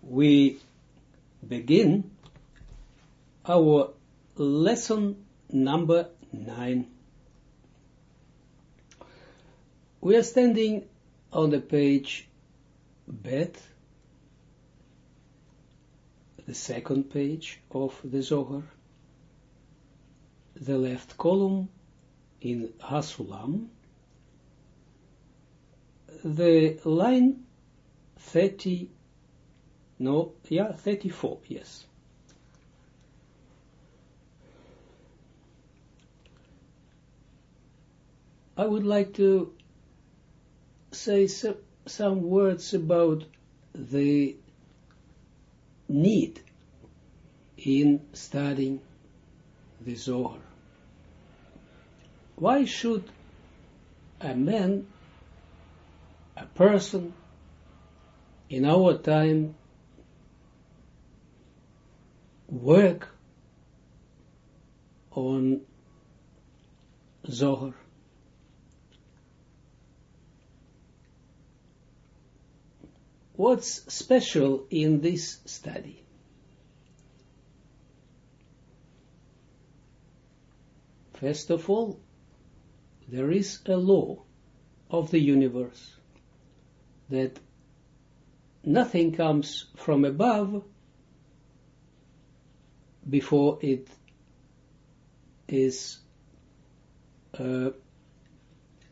we begin our lesson number 9. We are standing on the page Bet, the second page of the Zohar, the left column in Hasulam, the line 34, yes. I would like to say some words about the need in studying the Zohar. Why should a man, a person in our time work on Zohar? What's special in this study? First of all, there is a law of the universe that nothing comes from above before it is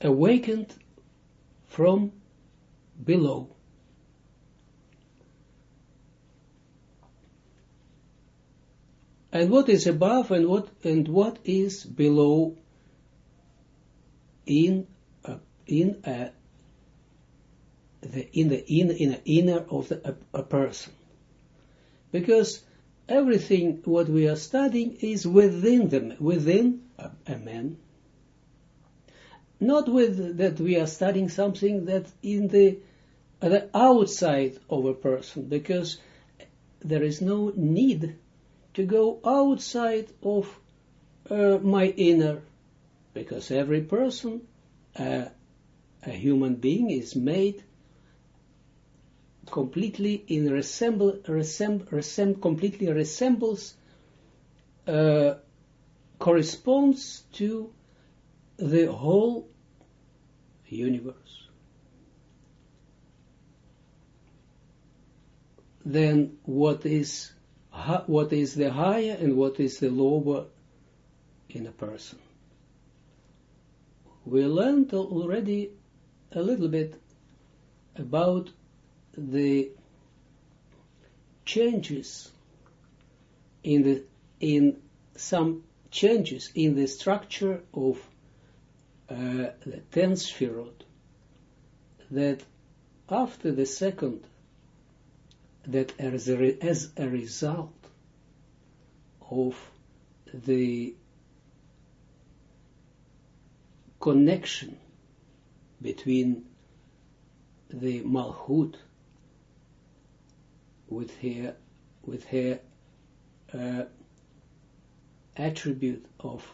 awakened from below. And what is above and what is below in the inner of a person, because everything what we are studying is within a man. Not with that we are studying something that in the outside of a person, because there is no need to go outside of my inner, because every person, a human being, is made completely completely resembles, corresponds to the whole universe. Then what is the higher and what is the lower in a person? We learned already a little bit about the changes in some changes in the structure of the 10 Sfirot, that after the second, that as a result of the connection between the Malchut with her attribute of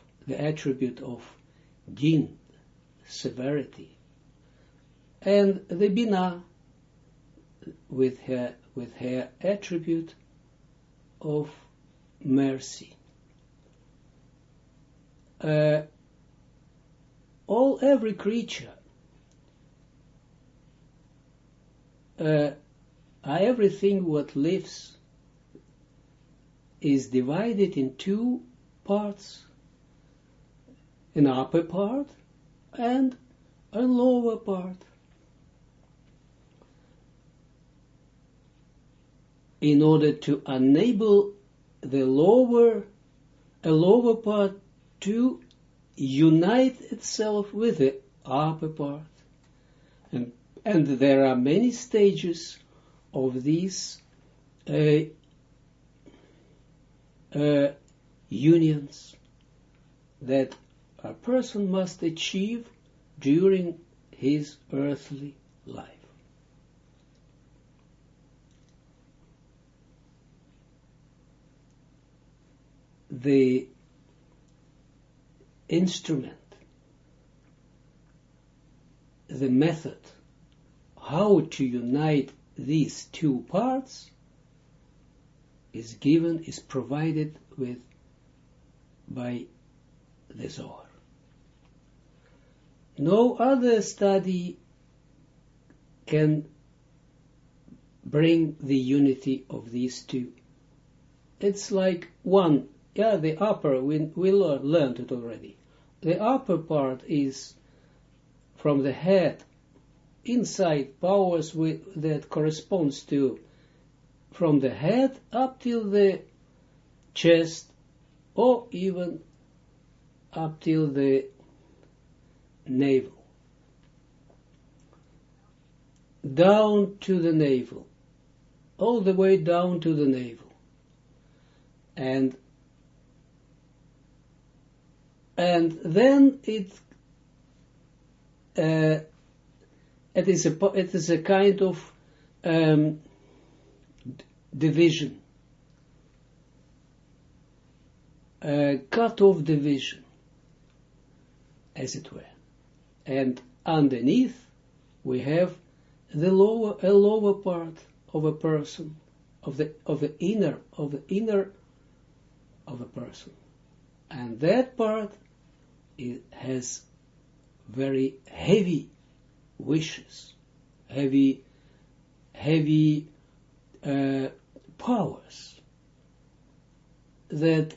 din, severity, and the Binah with her attribute of mercy. Every creature, everything what lives is divided in two parts, an upper part and a lower part. In order to enable a lower part to unite itself with the upper part. And there are many stages of these unions that a person must achieve during his earthly life. The instrument, the method, how to unite these two parts is given, is provided with by the Zohar. No other study can bring the unity of these two. It's like one, the upper, we learned it already. The upper part is from the head, inside powers that corresponds to from the head up till the chest, or even up till the navel. Down to the navel, all the way down to the navel. And then it is a kind of division, cut-off division, as it were. And underneath we have a lower part of a person, of the inner of a person, and that part has very heavy wishes, heavy powers that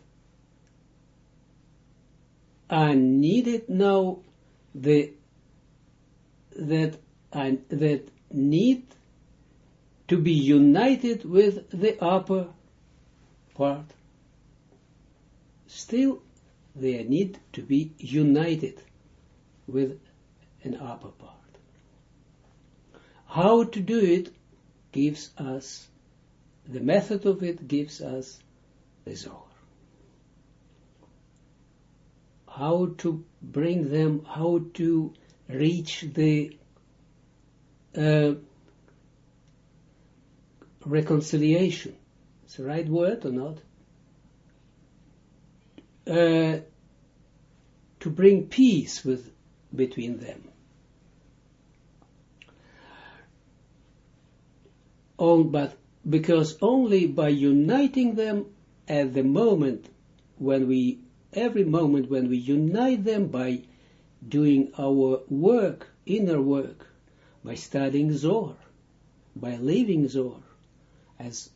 are needed now, that need to be united with the upper part. Still, they need to be united with an upper part. How to do it gives us, the method of it gives us the Zohar. How to bring them, how to reach the reconciliation. It's the right word or not? To bring peace between them. But because only by uniting them at the moment when every moment when we unite them by doing our work, inner work, by studying Zohar, by living Zohar, as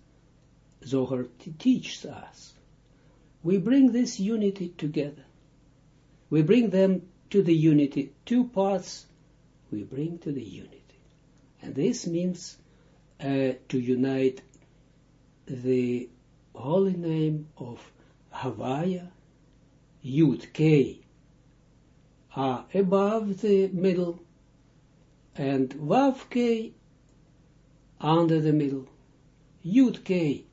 Zohar teaches us, we bring this unity together. We bring them to the unity. Two parts we bring to the unity. And this means to unite the holy name of Havaya, Yud K, above the middle, and Vav K under the middle. Yud K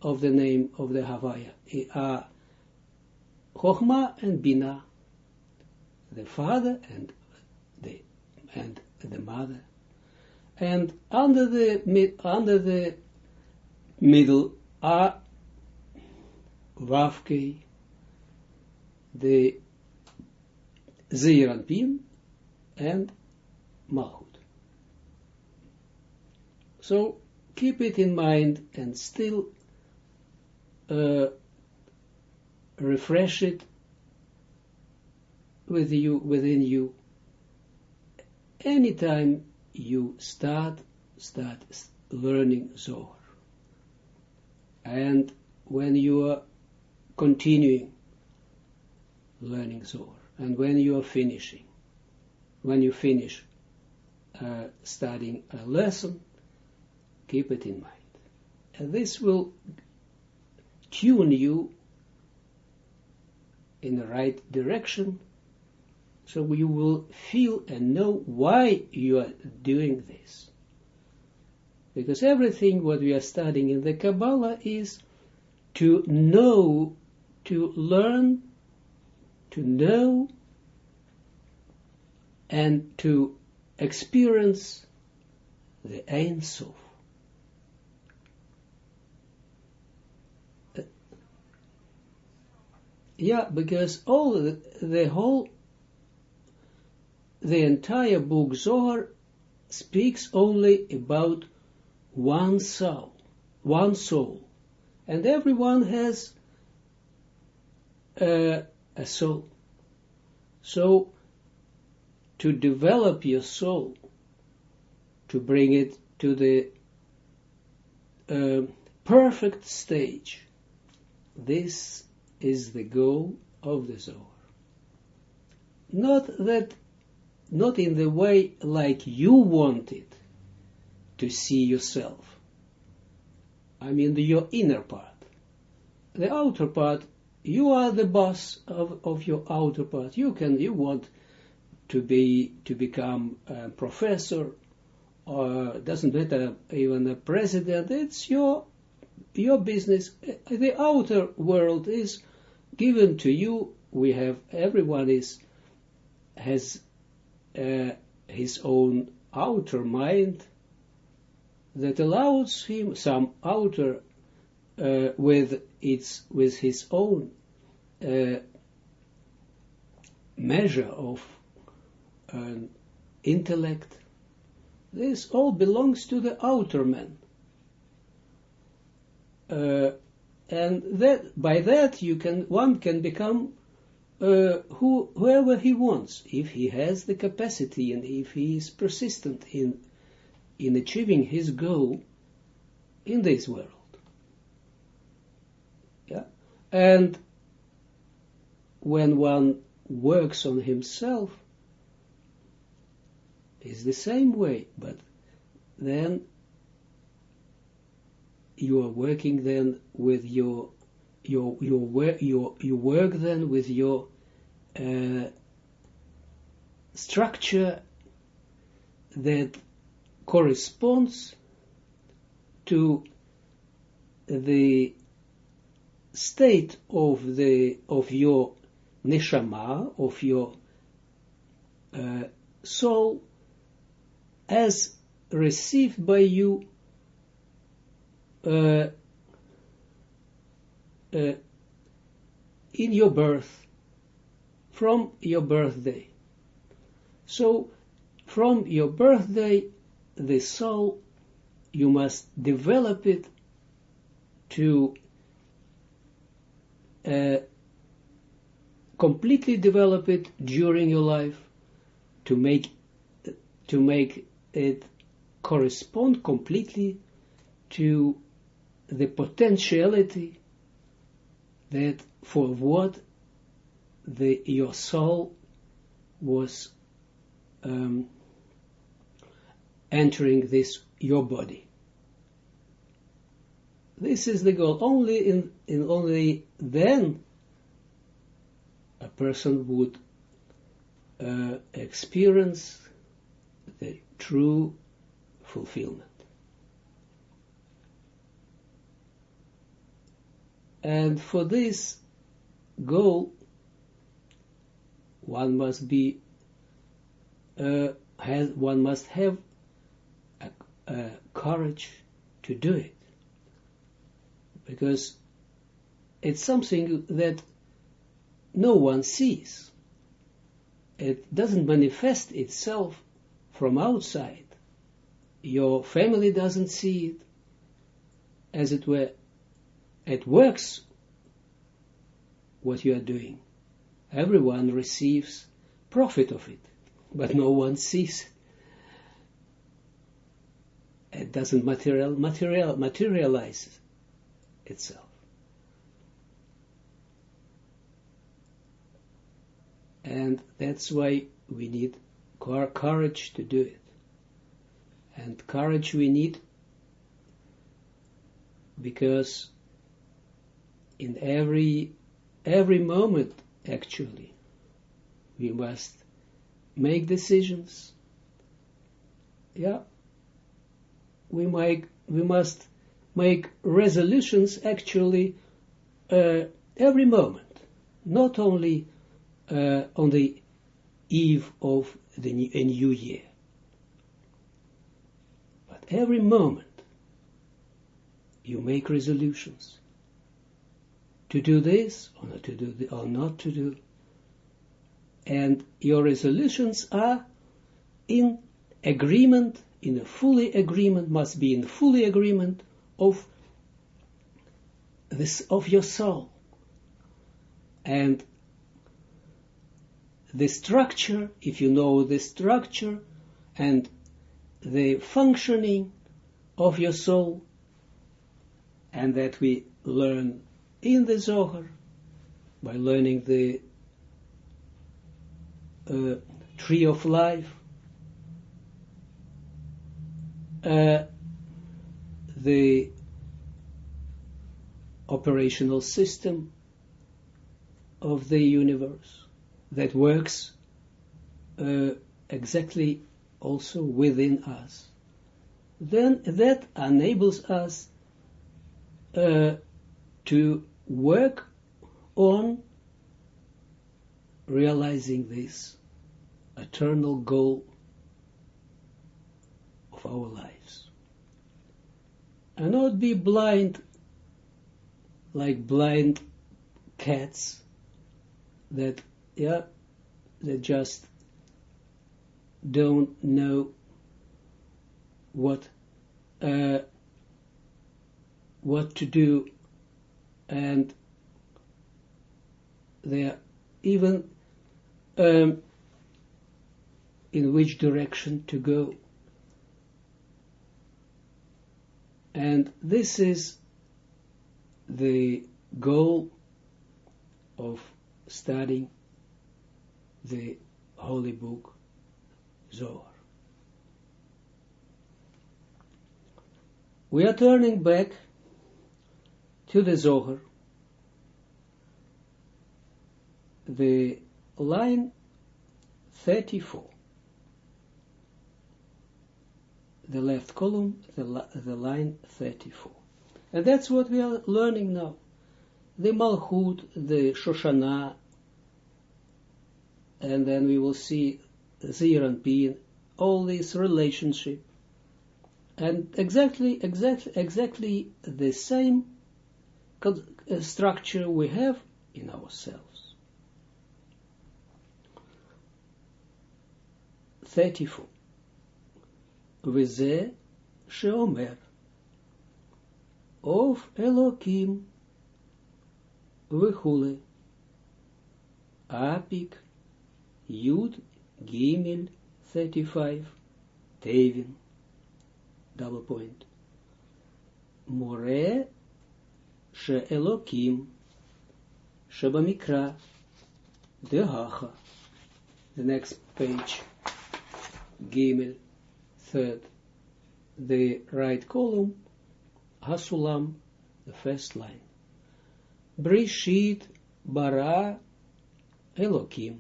of the name of the Havaya, Chochmah and Bina, the father and the mother, and under the middle are Vav K, the Zeir Anpin and Malchut. So keep it in mind and still refresh it within you anytime you start learning Zohar, and when you are continuing learning Zohar, and when you are finishing, when you finish studying a lesson, keep it in mind. And this will tune you in the right direction, so you will feel and know why you are doing this. Because everything what we are studying in the Kabbalah is to know, to learn, to know, and to experience the Ein Sof. Yeah, because the entire book Zohar speaks only about one soul, And everyone has a soul. So, to develop your soul, to bring it to the perfect stage, this is the goal of the Zohar. Not in the way like you want it to see yourself. I mean your inner part. The outer part, you are the boss of your outer part. You want to become a professor, or doesn't matter, even a president. It's your business. The outer world is given to you. Everyone has his own outer mind that allows him some outer with his own measure of intellect. This all belongs to the outer man, and that by that one can become whoever he wants, if he has the capacity and if he is persistent in achieving his goal in this world. Yeah? And when one works on himself, it's the same way, but then you are working then with you work then with your structure that corresponds to the state of your neshama, of your soul, as received by you in your birth, from your birthday. So, from your birthday, the soul, you must develop it to completely develop it during your life, to make it correspond completely to the potentiality that for what your soul was entering your body. This is the goal. Only then a person would experience the true fulfillment. And for this goal, one must have courage to do it, because it's something that no one sees. It doesn't manifest itself from outside. Your family doesn't see it, as it were. It works what you are doing. Everyone receives profit of it, but no one sees it. It doesn't materialize itself. And that's why we need courage to do it. And courage we need because in every moment, actually, we must make decisions. Yeah, we must make resolutions actually every moment, not only on the eve of a new year, but every moment you make resolutions to do this or not to do, or not to do, and your resolutions are in agreement, must be in fully agreement of of your soul. And the structure, if you know the structure and the functioning of your soul, and that we learn in the Zohar, by learning the tree of life, the operational system of the universe that works exactly also within us, then that enables us to work on realizing this eternal goal of our lives, and not be blind like blind cats that just don't know what to do, and they are even in which direction to go. And this is the goal of studying the holy book Zohar. We are turning back to the Zohar, the line 34, the left column, the line 34. And that's what we are learning now. The Malchut, the Shoshana, and then we will see Zeir and Pin, all this relationship, and exactly the same structure we have in ourselves. 34. וזה שאומר of Elokim וכולי, Apik, Yud, Gimel, 35, Tevin, double point, More, she'elokim, shebamikra, dehacha, the next page, Gimel, third, the right column, Hasulam, the first line, Brishit, bara, Elokim,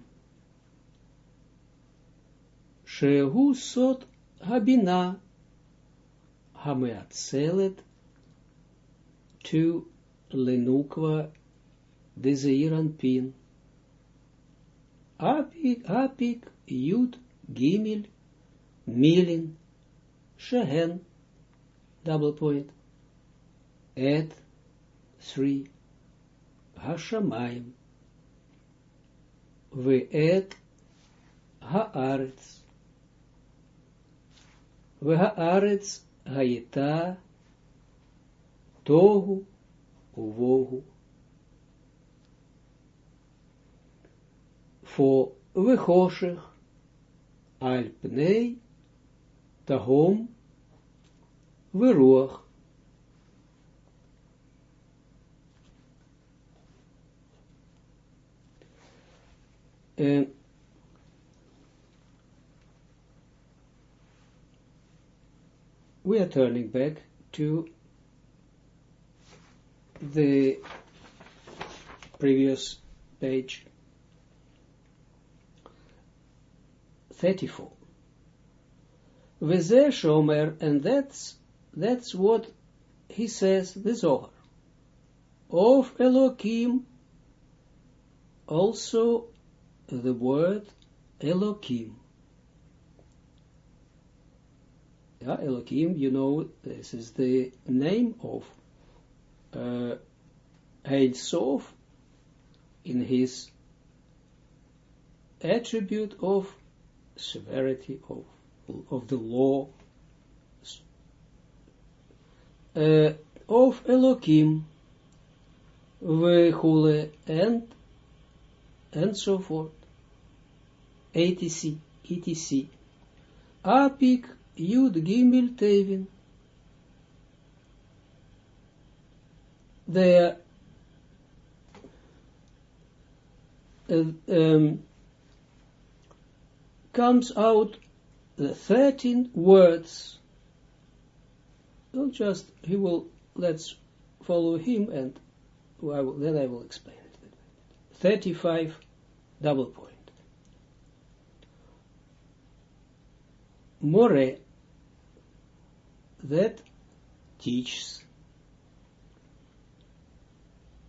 shehu sot habina, hameatzelet, to lenukwa, de Zeir and Pin, apik, yud, gimel, milin, shehen, double point, et, 3, hashamayim, ve'et, haaretz, ve'haaretz, hayita, tohu, uvohu, for ve'choshech, al pnei, tahom, ve'ruach. We are turning back to the previous page, 34. V'zeh shomer, and that's what he says, the Zohar. Of Elokim, also the word Elokim. Yeah, Elokim, you know, this is the name of Ein Sof in his attribute of severity of the law, of Elokim, vechule, and so forth, etc., etc. Apik Yud Gimel Tevin. There comes out the 13 words. Don't just, let's follow him, and then I will explain it. 35 double point. More, that teaches.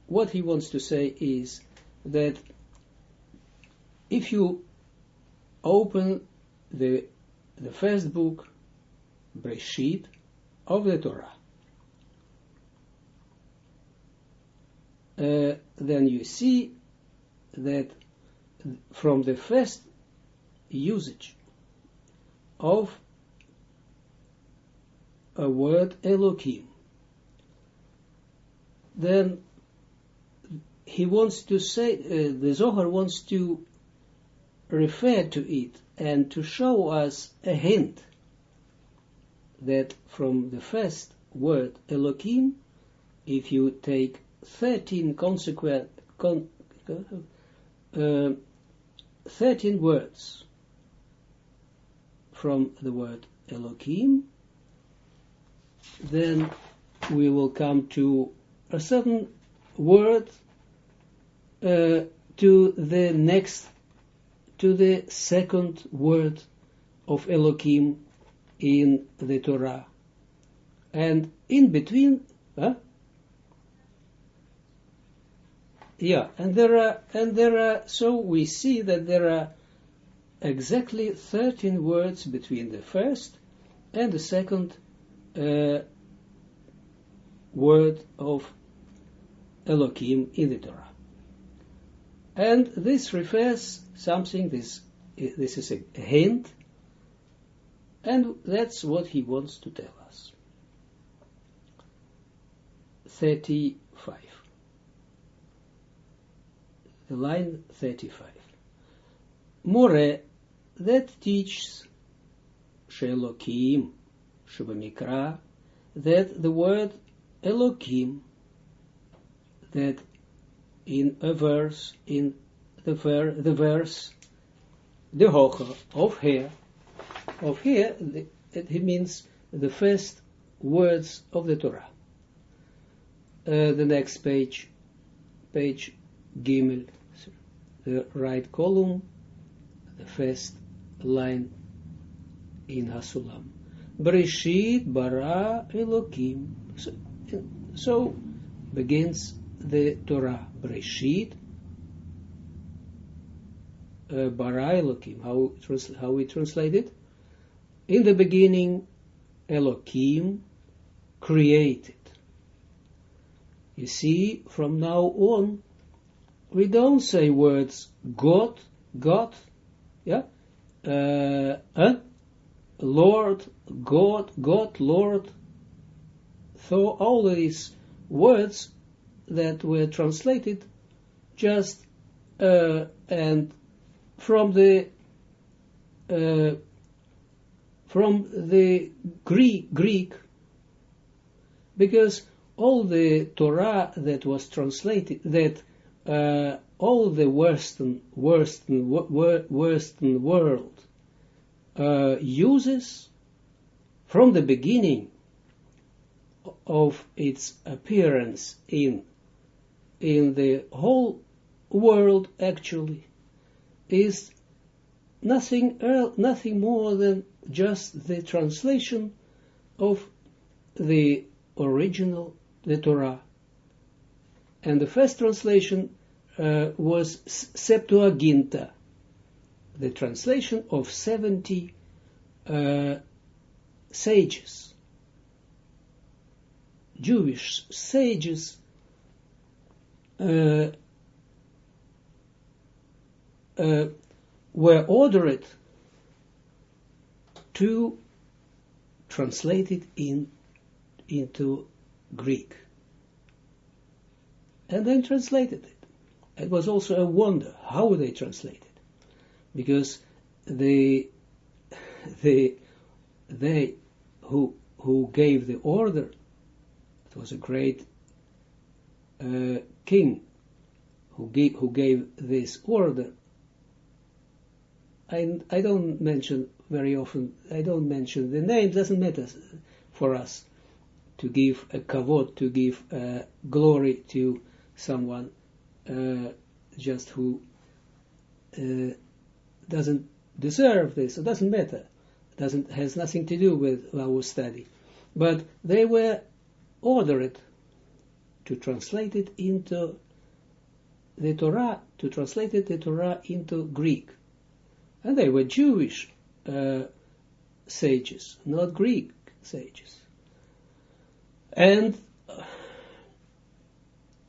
What he wants to say is that if you open the first book, Breshit, of the Torah, then you see that from the first usage of a word Elohim, then he wants to say, the Zohar wants to refer to it and to show us a hint that from the first word Elohim, if you take 13 13 words from the word Elohim, then we will come to a certain word, to the second word of Elohim in the Torah, and in between, and there are. So we see that there are exactly 13 words between the first and the second word of Elohim in the Torah. And this refers something, this is a hint, and that's what he wants to tell us. 35. The line 35. More, that teaches Shelokim, Shubamikra, that the word Elokim, that in a verse, in the verse, the Hocha, of here, it means the first words of the Torah. The next page Gimel, the right column, the first line in Hasulam. Bereshit bara Elokim. So begins the Torah. Bereshit bara Elokim. How we translate it? In the beginning, Elokim created. You see, from now on, we don't say words God, Lord, God, Lord. So all these words that were translated just and from the Greek, because all the Torah that was translated, that all the Western world uses from the beginning of its appearance in the whole world, actually, is nothing more than just the translation of the original, the Torah. And the first translation was Septuaginta, the translation of 70 sages, Jewish sages, were ordered to translate it into Greek. and then translated it. It was also a wonder how they translated, because they who gave the order, it was a great king who gave this order. I don't mention very often, I don't mention the name, doesn't matter for us to give a kavod, to give glory to someone just who doesn't deserve this. It doesn't matter. Has nothing to do with our study. But they were ordered to translate it into the Torah, into Greek. And they were Jewish sages, not Greek sages. And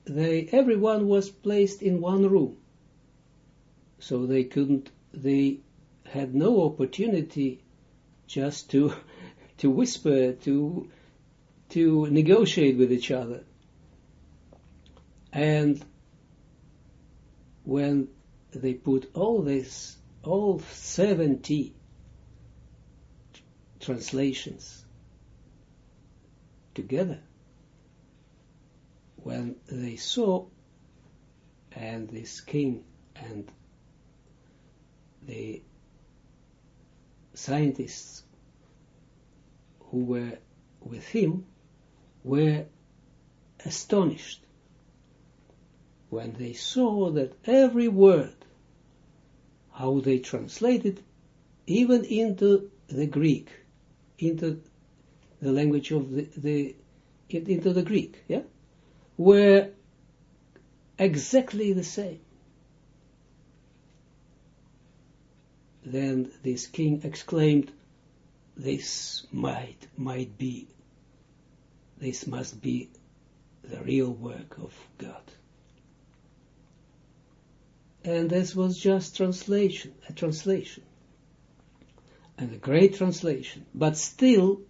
everyone was placed in one room. So they had no opportunity just to whisper, to negotiate with each other. And when they put all 70 translations together, when they saw, and this king and the scientists who were with him were astonished when they saw that every word, how they translated, even into the Greek, into the language of into the Greek, were exactly the same. Then this king exclaimed, this must be the real work of God. And this was just a translation, and a great translation, but still,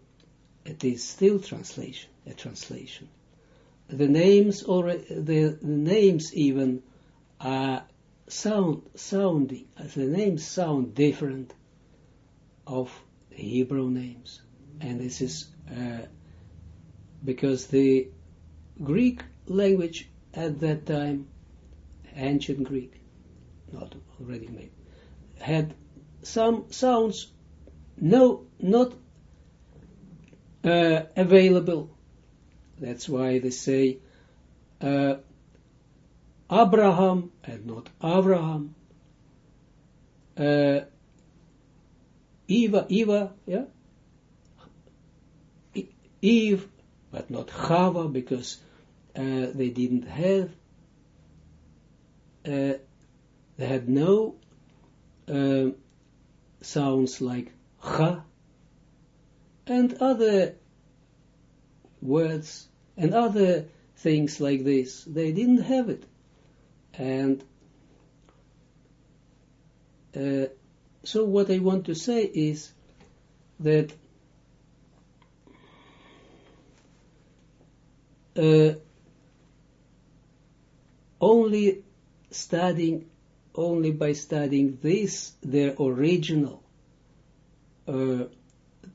it is still a translation. The names the names even are sounding, the names sound different of the Hebrew names, and this is because the Greek language at that time, ancient Greek, not already made, had some sounds not available. That's why they say Abraham and not Avraham, Eva, Eve, but not Chava, because they didn't have, they had no sounds like Cha, and other words and other things like this. They didn't have it. And so what I want to say is that only by studying this, their original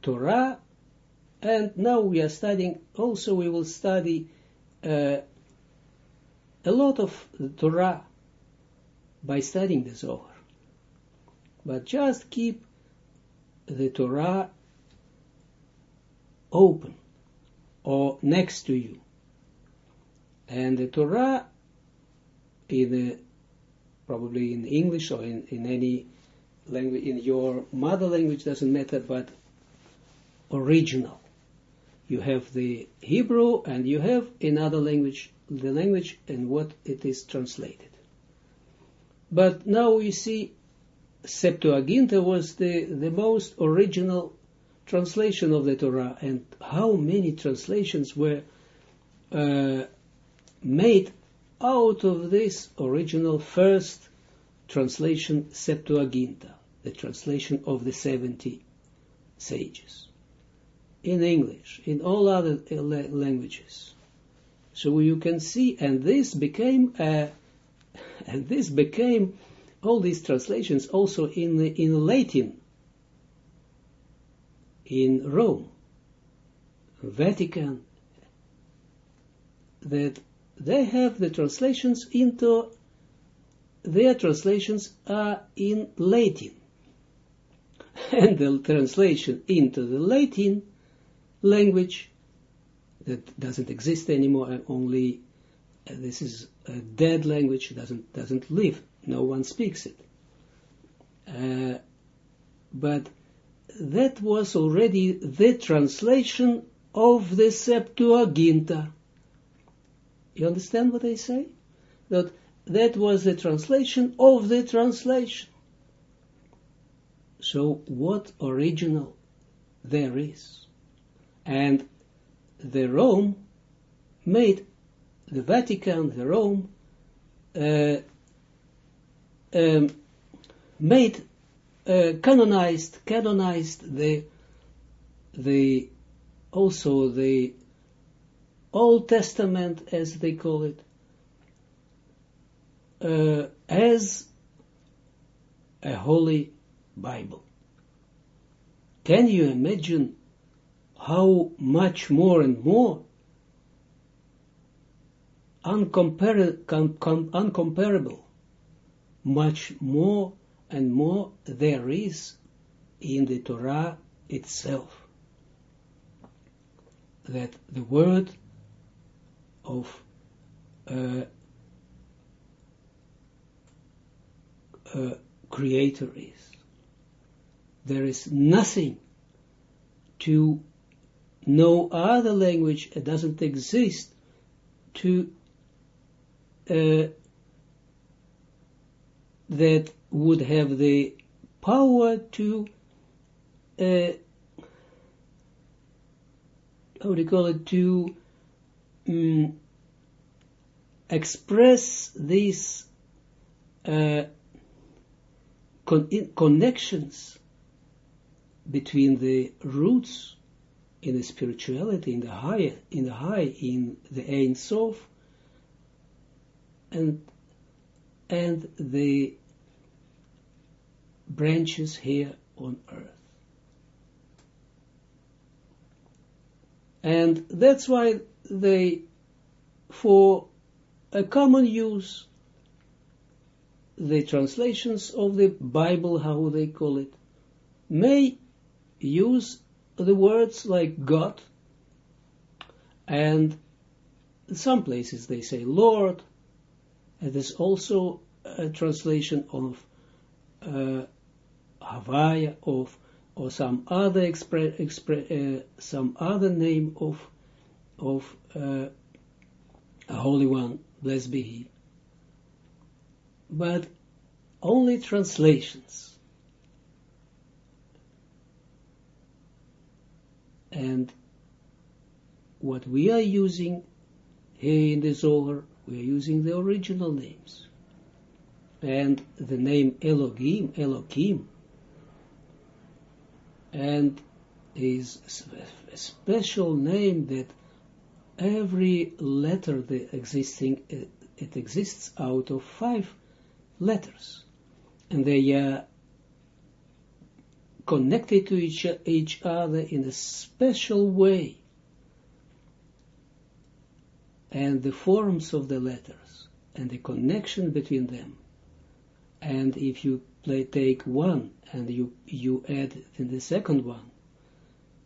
Torah, and now we are studying, also we will study a lot of the Torah by studying the Zohar. But just keep the Torah open or next to you. And the Torah, probably in English or in any language, in your mother language, doesn't matter, but original. You have the Hebrew and you have another language, the language and what it is translated. But now we see Septuaginta was the most original translation of the Torah, and how many translations were made out of this original first translation, Septuaginta, the translation of the 70 sages, in English, in all other languages. So you can see, and this became all these translations also in Latin, in Rome, Vatican, that they have the translations into, their translations are in Latin. And the translation into the Latin language that doesn't exist anymore, only this is a dead language, doesn't live, no one speaks it. But that was already the translation of the Septuaginta. You understand what I say? That was the translation of the translation. So what original there is? And the Rome made, the Vatican, the Rome, canonized the also the Old Testament, as they call it, as a holy Bible. Can you imagine how much more and more uncomparable, much more and more there is in the Torah itself? That the word of Creator is. There is nothing to no other language, it doesn't exist to that would have the power to how do you call it, to express these connections between the roots in the spirituality, in the high, in the Ein Sof, and the branches here on earth. And that's why they, for a common use, the translations of the Bible, how they call it, may use the words like God, and in some places they say Lord, and there's also a translation of Havaya, or some other some other name of a Holy One, blessed be He. But only translations. And what we are using here in the Zohar, we are using the original names. And the name Elohim, and is a special name that every letter that it exists out of 5 letters, and they are connected to each other in a special way, and the forms of the letters and the connection between them. And if you take one and you add in the second one,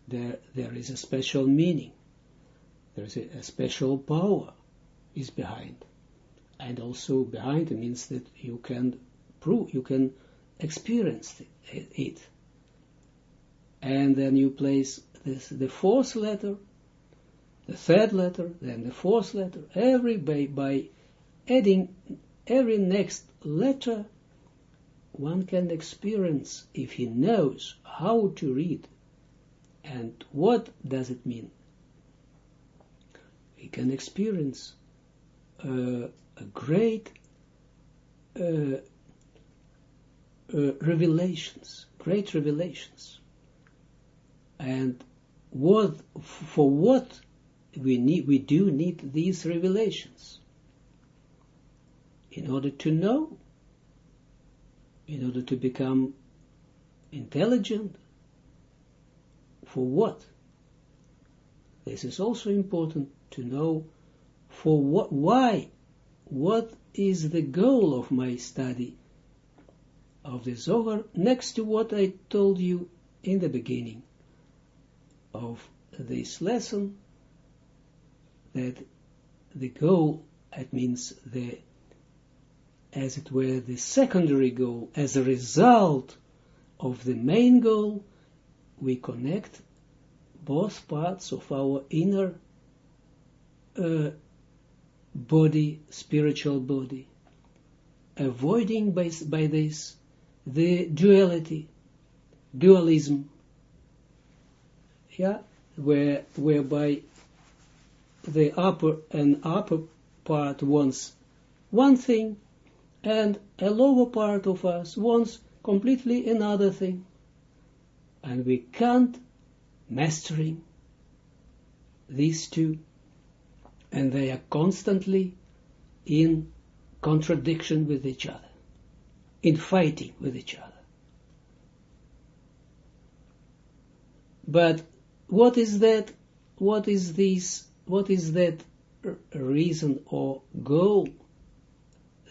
there is a special meaning, there is a special power is behind. And also behind it means that you can prove, you can experience it. And then you place the 4th letter, the 3rd letter, then the 4th letter, by adding every next letter, one can experience, if he knows how to read and what does it mean, he can experience a great revelations. And for what we do need these revelations in order to know, in order to become intelligent. For what? This is also important to know for what, why, what is the goal of my study of the Zohar, next to what I told you in the beginning of this lesson, that the goal, it means the, as it were, the secondary goal, as a result of the main goal, we connect both parts of our inner body, spiritual body, avoiding by this the dualism, whereby the upper part wants one thing, and a lower part of us wants completely another thing, and we can't mastering these two, and they are constantly in contradiction with each other, in fighting with each other. But what is that? What is that reason or goal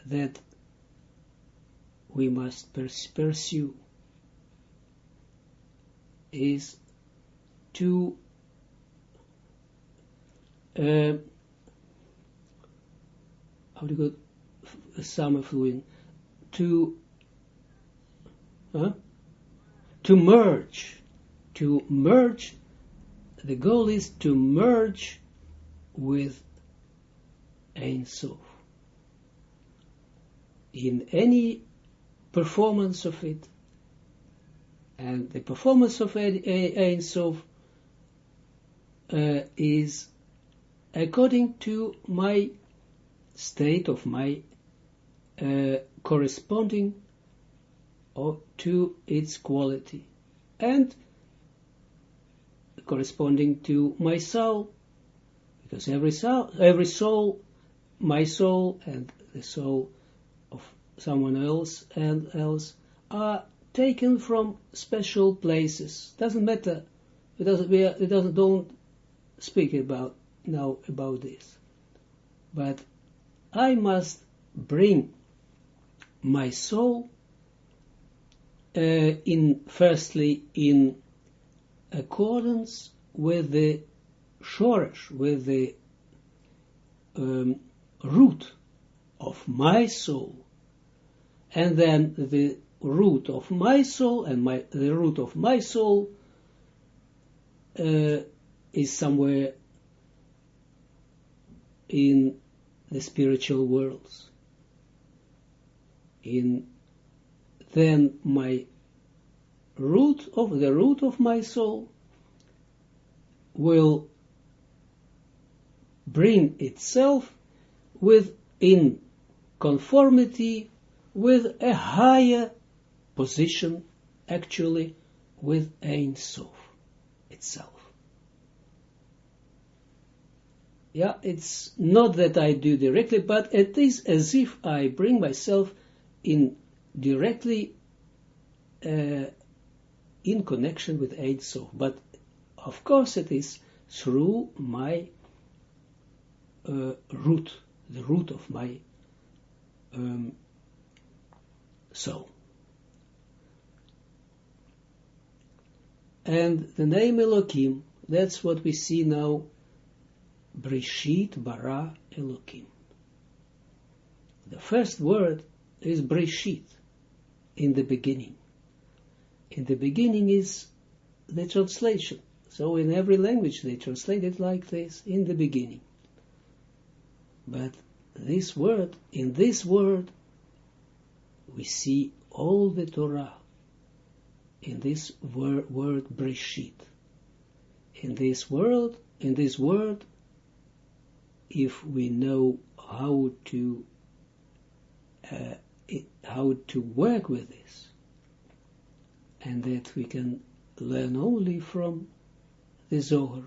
that we must pursue? Is to how do you go? Summer fluid. To merge. To merge. The goal is to merge with Ein Sof. In any performance of it, and the performance of Ein Sof is according to my state of my corresponding to its quality, and corresponding to my soul, because every soul, my soul and the soul of someone else and else are taken from special places. Doesn't matter. Don't speak about this. But I must bring my soul firstly in accordance with the shoresh, with the root of my soul, and then the root of my soul and the root of my soul is somewhere in the spiritual worlds. Then my root of my soul will bring itself in conformity with a higher position, actually, with Ein Sof itself. Yeah, it's not that I do directly, but it is as if I bring myself in directly in connection with Ein Sof. But of course it is through my root, the root of my soul. And the name Elokim, that's what we see now, Breshit bara Elokim. The first word is Breshit, in the beginning. In the beginning is the translation. So in every language they translate it like this, in the beginning. But this word, in this word, we see all the Torah. In this word Breshit. In this word, if we know how to work with this, and that we can learn only from the Zohar,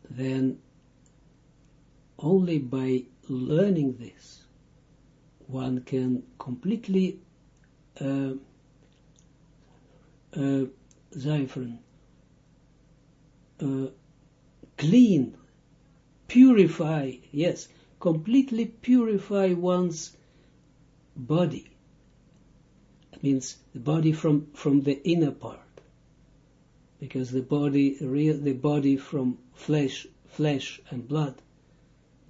then only by learning this, one can completely clean, purify, yes, completely purify one's body. It means the body from the inner part, because the body from flesh and blood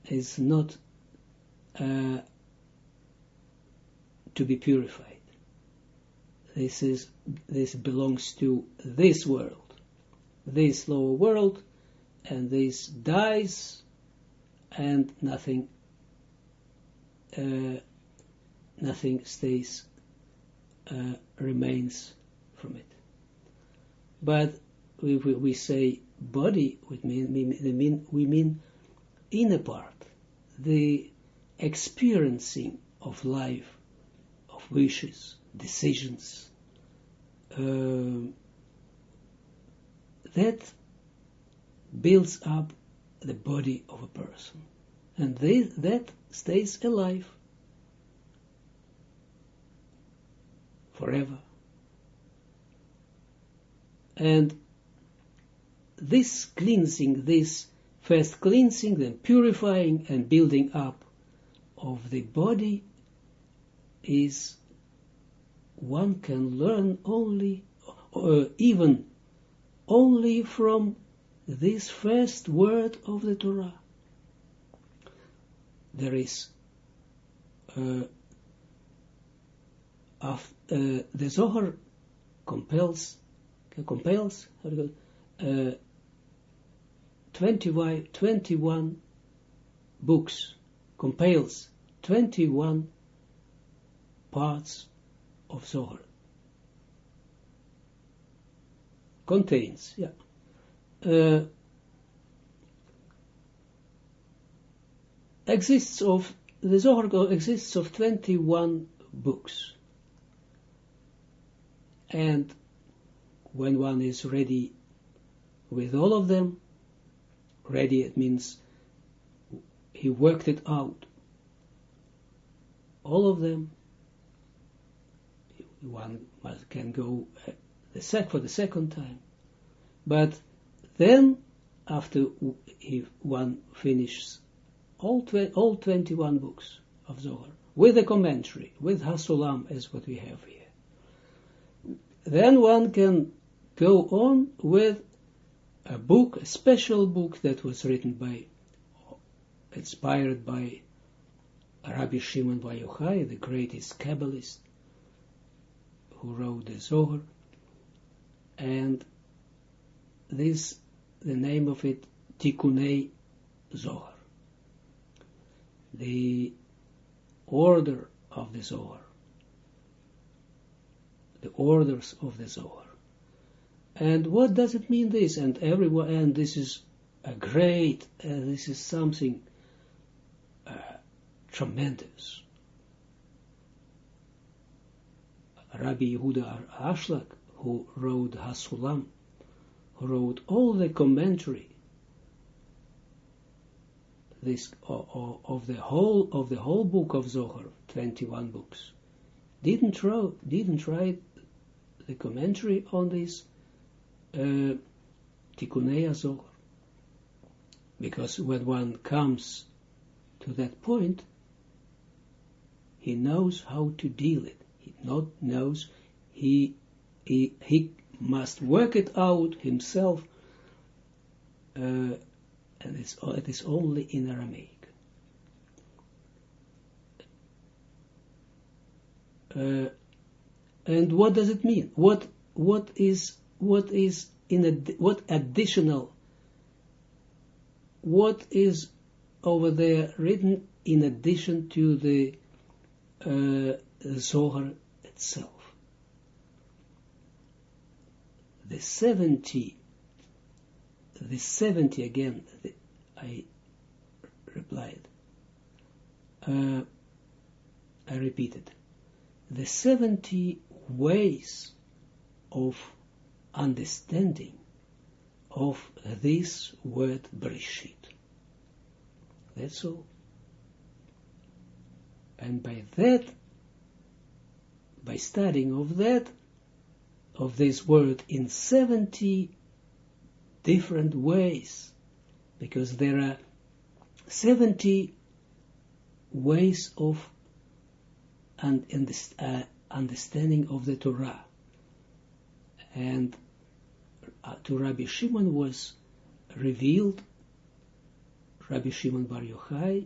is not to be purified. This belongs to this world, this lower world, and this dies, and nothing stays, remains from it. But we say body, we mean inner part, the experiencing of life, of wishes, decisions, that builds up the body of a person, and that stays alive forever. And this cleansing, this first cleansing, then purifying and building up of the body, is one can learn only from this first word of the Torah. There is the Zohar compiles 21 books, compiles 21 parts of Zohar. Contains, the Zohar exists of 21 books. And when one is ready with all of them, ready, it means he worked it out, all of them, one can go for the second time. But then, after one finishes all 21 books of Zohar, with a commentary, with Hasulam, as what we have here, then one can go on with a book, a special book that was written inspired by Rabbi Shimon Bar Yochai, the greatest Kabbalist, who wrote the Zohar, and the name of it, Tikkunei Zohar, the order of the Zohar, the orders of the Zohar. And what does it mean, this? And this is this is something tremendous. Rabbi Yehuda Ashlag, who wrote Hasulam, who wrote all the commentary of the whole book of Zohar, 21 books, didn't write the commentary on this Tikkunei Zohar, because when one comes to that point, he knows how to deal it. He must work it out himself, and it is only in Aramaic. And what does it mean? What is over there written in addition to the Zohar itself? The 70 again, I replied, I repeated, the 70 ways of understanding of this word Breshit. That's all. And by that, by studying of this word in 70 different ways, because there are 70 ways of understanding of the Torah. And to Rabbi Shimon was revealed, Rabbi Shimon Bar Yochai,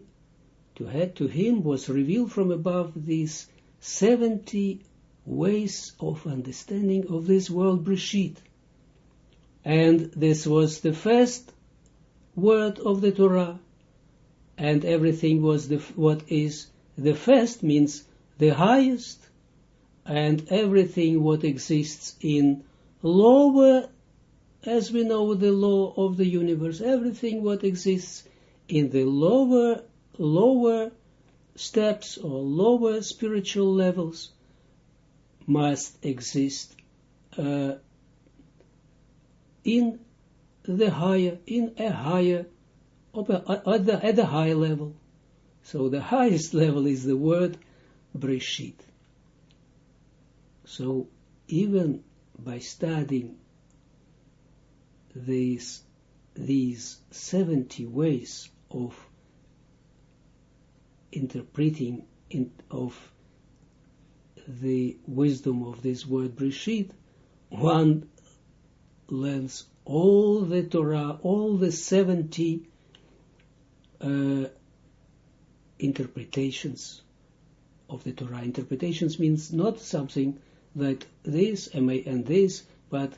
to him was revealed from above these 70 ways of understanding of this world Breshit. And this was the first word of the Torah, and everything was what is the first means the highest, and everything what exists in lower, as we know the law of the universe, everything what exists in the lower steps or lower spiritual levels must exist in a higher, at the higher level. So the highest level is the word Breshit. So even by studying these 70 ways of interpreting of the wisdom of this word Breshit, one learns all the Torah, all the 70 interpretations of the Torah. Interpretations means not something that this and this, but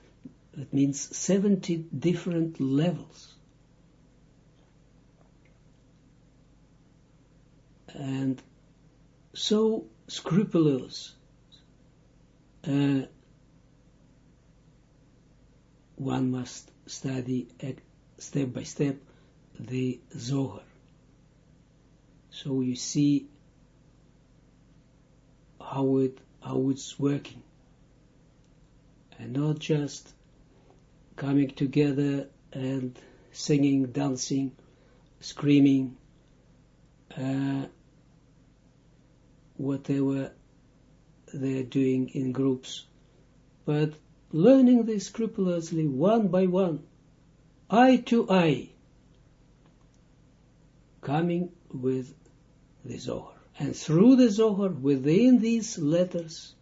it means 70 different levels. And so scrupulous one must study step by step the Zohar. So you see how it's working, and not just coming together and singing, dancing, screaming, whatever they're doing in groups, but learning this scrupulously, one by one, eye to eye, coming with the Zohar. And through the Zohar, within these letters,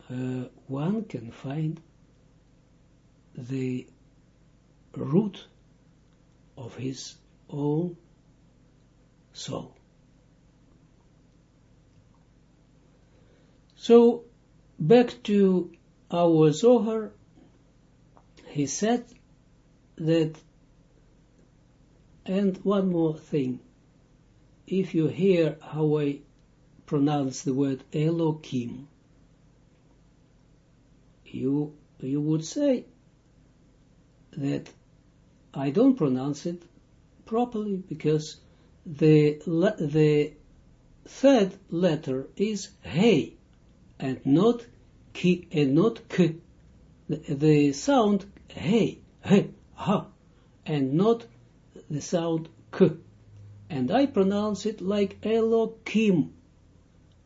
one can find the root of his own soul. So, back to our Zohar, he said that, and one more thing, if you hear how I pronounce the word Elokim, you would say that I don't pronounce it properly because the third letter is Hey and not Ki and not K. The sound Hey, He, Ha, and not the sound K. And I pronounce it like Elokim,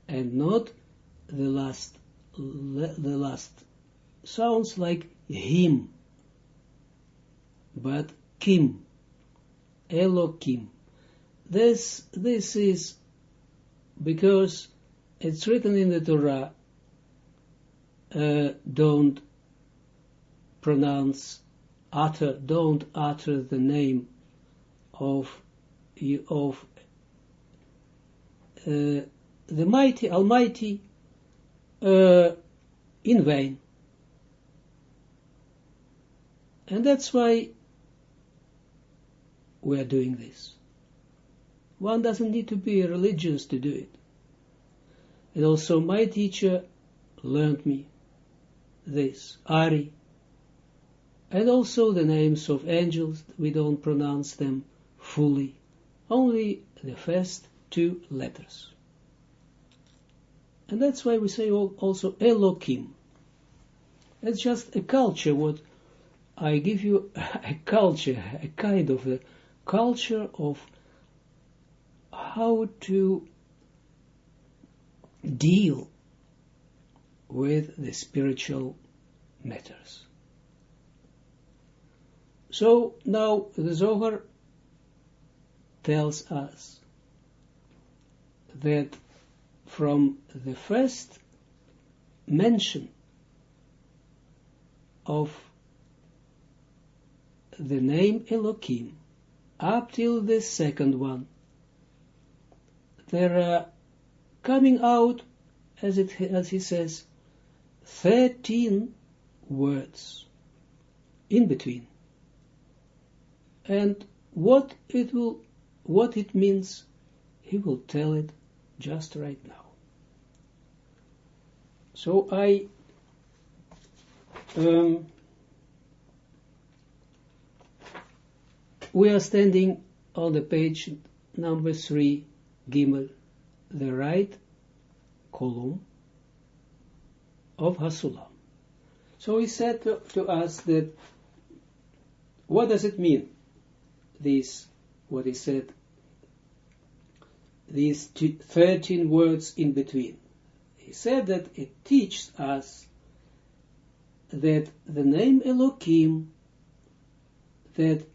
and not the last sounds like him, but Kim, Elokim. This is because it's written in the Torah. Don't utter the name of the mighty, Almighty, in vain. And that's why we are doing this. One doesn't need to be religious to do it. And also my teacher learned me this, Ari, and also the names of angels, we don't pronounce them fully, only the first two letters. And that's why we say also Elokim. It's just a culture what I give you a culture, a kind of a culture of how to deal with the spiritual matters. So now the Zohar tells us that from the first mention of the name Elohim up till the second one, there are coming out, as he says, 13 words in between. And what it means, he will tell it just right now. So we are standing on the page number 3, Gimel, the right column of Hasulam. So he said to us that, what does it mean, this, what he said, these 13 words in between? He said that it teaches us that the name Elohim, that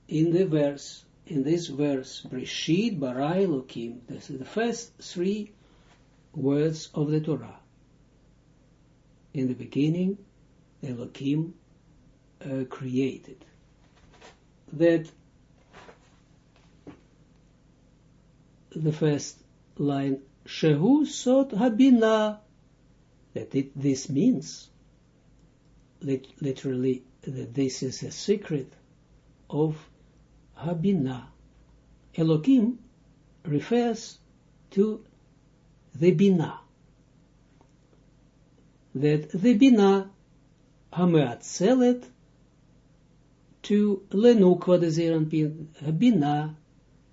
in this verse, Breshit bara Elohim, this is the first 3 words of the Torah. In the beginning, Elohim created. That the first line, Shehu Sod Habina, that this means literally that this is a secret of Habina. Elohim refers to the Bina. That the Bina hameatzelet to lenukva de zeranpin, Bina,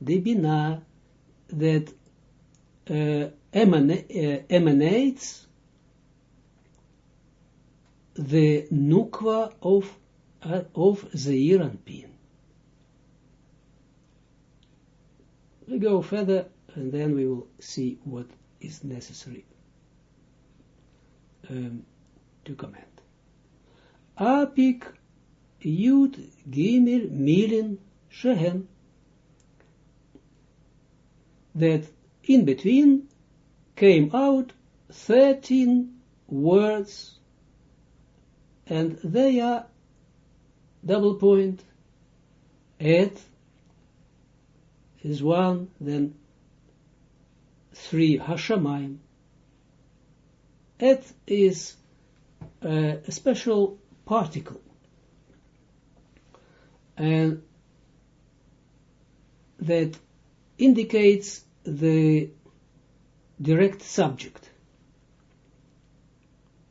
the Bina that emanates the nukva of Zeiranpin. We go further and then we will see what is necessary to comment. Apik Yud Gimel Milin Shehen, that in between came out 13 words, and they are double point. Et is 1, then 3 Hashamayim. Et is a special particle, and that indicates the direct subject.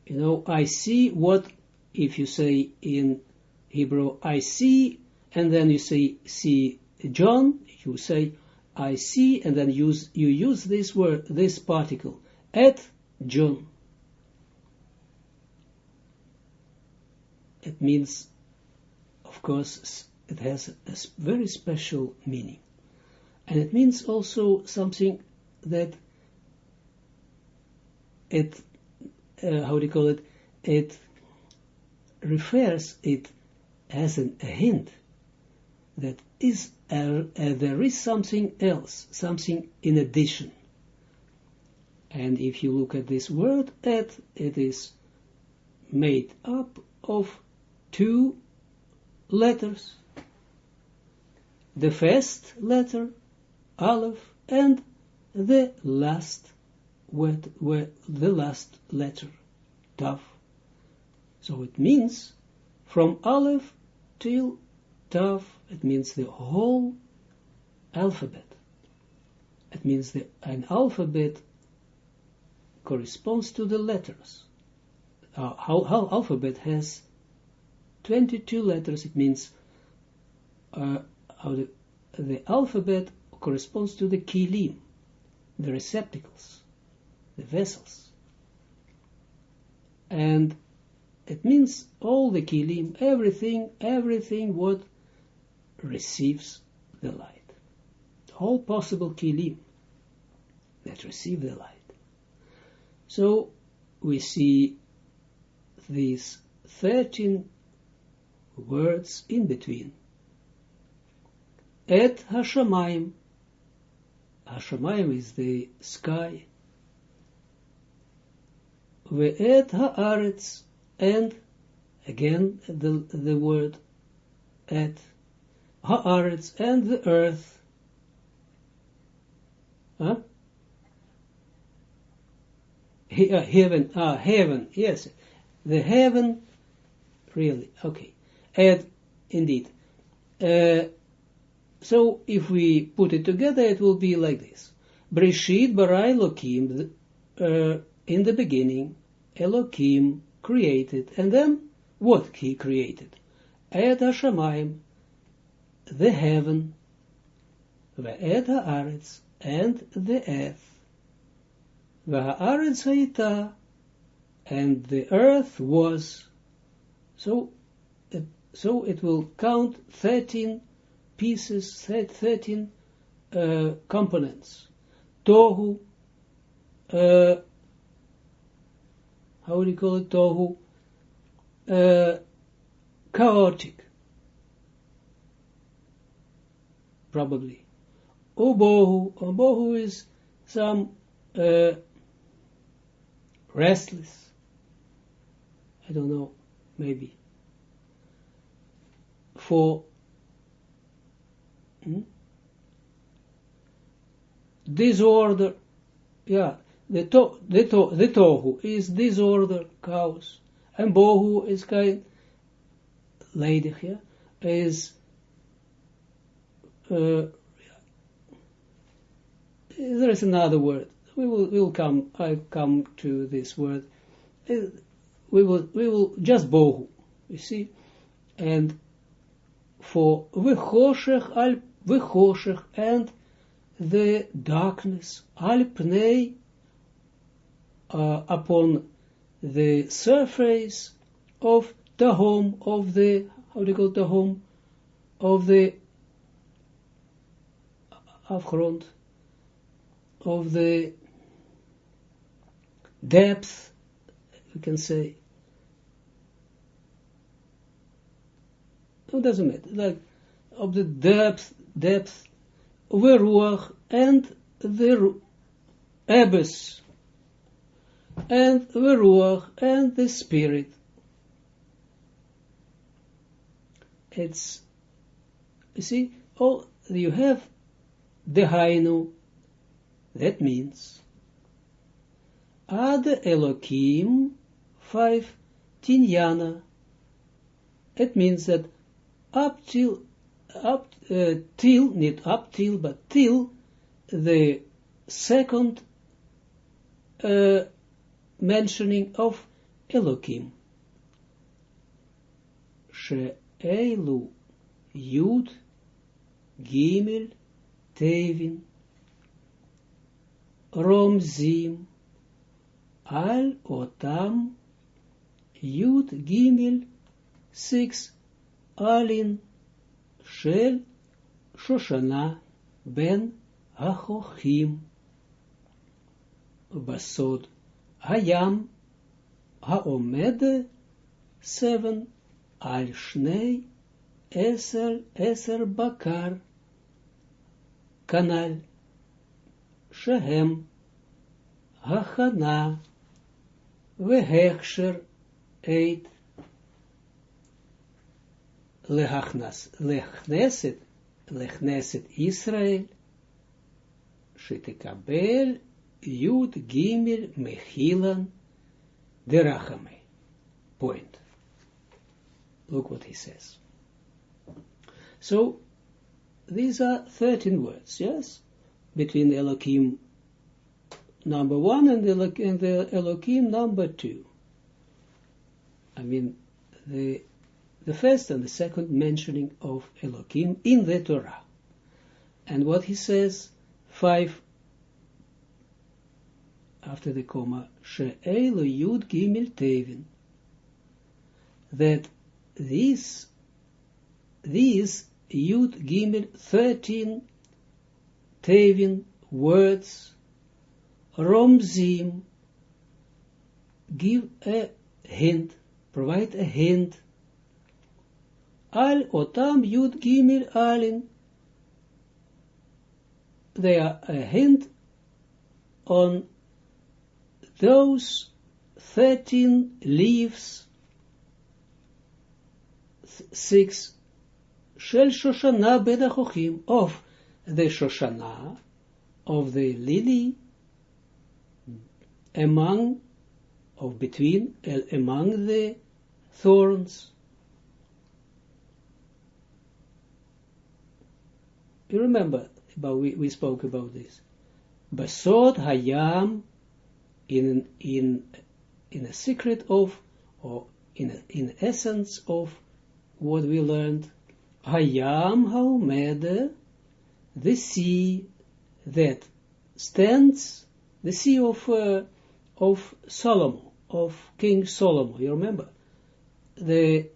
You know, I see what, if you say in Hebrew, I see, and then you say, see John, you say, I see, and then you use this word, this particle, at John. It means, of course, it has a very special meaning. And it means also something that it refers, it has a hint that there is something else, something in addition. And if you look at this word, it is made up of 2 letters. The first letter, Aleph, and the last letter, Tav. So it means from Aleph till Tav, it means the whole alphabet. It means an alphabet corresponds to the letters. How alphabet has 22 letters, it means how the alphabet corresponds to the kilim, the receptacles, the vessels. And it means all the kilim, everything what receives the light. All possible kilim that receive the light. So we see these 13 words in between. Et Hashamayim. Hashamayim is the sky. Ve'et haaretz, and again the word et haaretz, and the earth. Huh? Heaven, yes, the heaven, really, okay, and indeed. So if we put it together, it will be like this: Breshit bara Elokim, in the beginning, Elokim created, and then what he created? Et Hashamayim, the heaven, ve'et haaretz, and the earth. V'haaretz hayita, and the earth was. So it will count 13 pieces, 13 components. Tohu, how do you call it? Tohu, chaotic, probably. Obohu is some restless. I don't know, maybe. For disorder, yeah, the tohu is disorder, chaos, and bohu is kind, lady here, is there is another word. I'll come to this word. We will just bohu, you see, and for v'choshech and the darkness al pnei upon the surface of tahom, of the, how do you call tahom, of the afgrond, of the depth, we can say. It doesn't matter, like of the depth, ruach, and the abyss, and the ruach, and the spirit. It's, you see, you have the hainu, that means ad Elokim 5 tinyana. It means that till the second mentioning of Elokim. She'elu Yud Gimel Tevin Romzim al Otam Yud Gimel 6 Alin Shel Shoshana Ben Hachochim Basod Hayam Haomed 7 Al Shnei Eser Bakar Kanal Shehem Hachana Vehechsher 8 Lechneset Israel Shetekabel Yud Gimel Mechilan Derachame. Point. Look what he says. So, these are 13 words, yes? Between the Elokim number 1 and the Elokim number 2. I mean, the first and the second mentioning of Elokim in the Torah. And what he says, 5, after the comma, She'elu Yud Gimel Tevin. that these Yud Gimel 13 Tevin words Romzim give a hint, provide a hint Al Otam Yud Gimel Alin, they are a hint on those 13 leaves, 6 Shel Shoshana Bedachochim, of the Shoshana, of the lily, among the thorns. You remember, we spoke about this. Basod Hayam, in a secret of, or in essence of what we learned, Hayam Haomed, the sea that stands, the sea of Solomon, of King Solomon. You remember the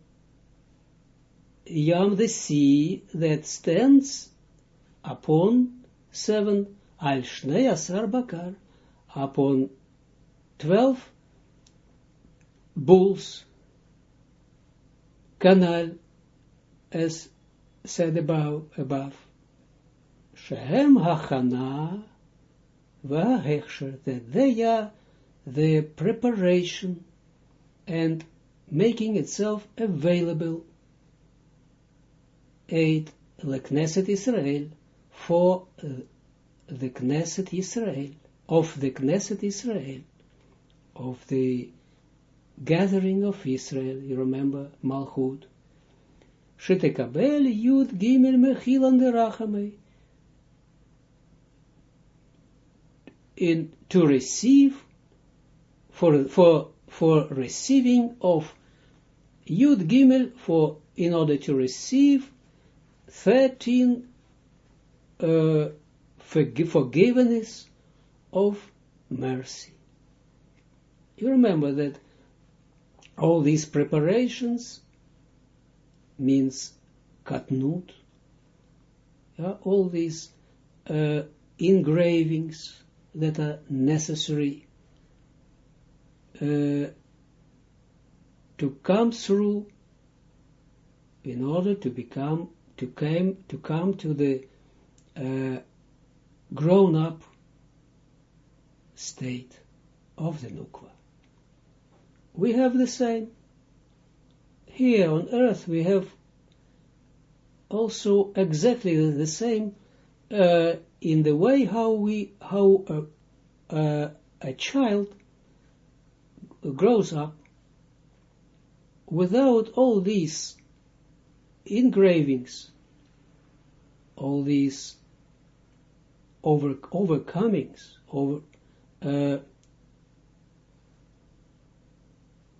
Yam, the sea that stands upon 7 Al Shnei Asar Bakar, upon 12 bulls, canal, as said above, Shehem Hachana V'Hechsher, that they are the preparation and making itself available, 8 Leknesset Israel, for the Knesset Israel, of the Knesset Israel, of the gathering of Israel. You remember Malchut. Shetekabel Yud Gimel Mechilan Derachamei, to receive, for receiving of Yud Gimel, in order to receive 13 forgiveness of mercy. You remember that all these preparations means katnut, all these engravings that are necessary to come through in order to come to the grown-up state of the Nukva. We have the same. Here on earth we have also exactly the same in the way how a child grows up without all these engravings, all these overcomings,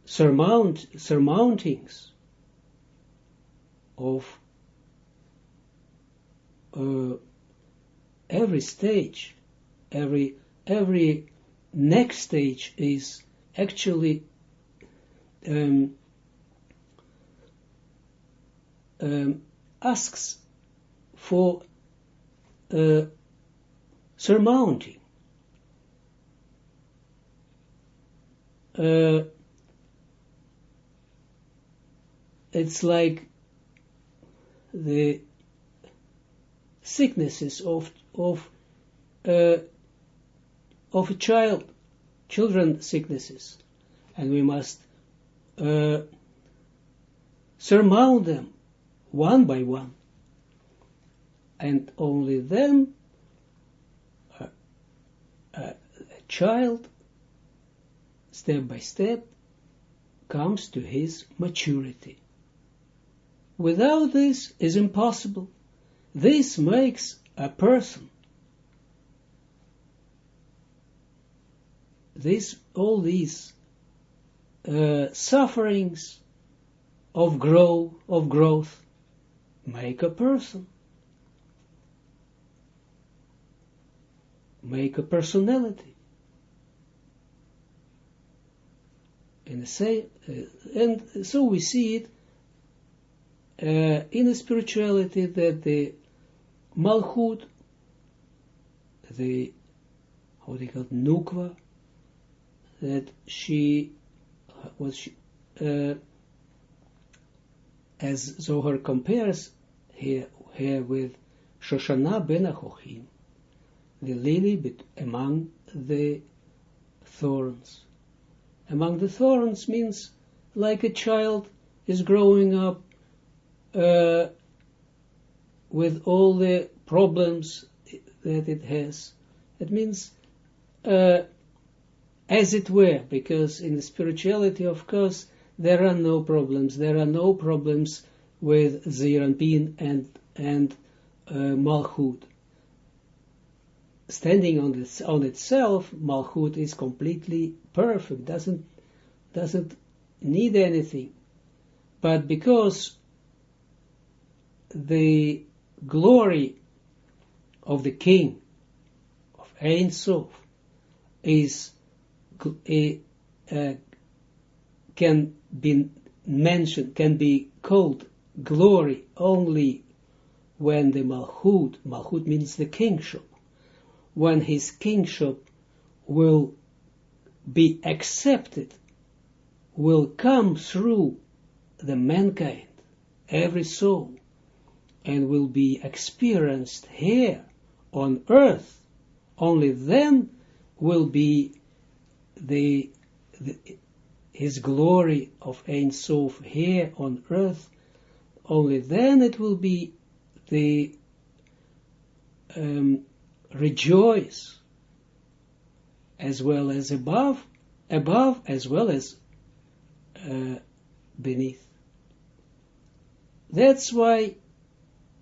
surmountings of every stage, every next stage is actually asks for surmounting. It's like the sicknesses of a children sicknesses, and we must surmount them one by one, and only then a child, step by step, comes to his maturity. Without this is impossible. This makes a person. All these sufferings of growth make a person, make a personality. In the same, and so we see it in the spirituality that the Malchut, the, how they call it, Nukva, that she was, as Zohar compares here with Shoshana ben Achochim, the lily among the thorns. Among the thorns means like a child is growing up with all the problems that it has. It means as it were, because in the spirituality, of course, there are no problems. There are no problems with Zeranpin and Malchut. Standing on itself, Malchut is completely perfect, doesn't need anything. But because the glory of the king of Ein Sof is can be mentioned, can be called glory only when the Malchut means the kingship, when his kingship will be accepted, will come through the mankind, every soul, and will be experienced here on earth. Only then will be his glory of Ein Sof here on earth. Only then it will be the rejoice, as well as above as well as beneath. That's why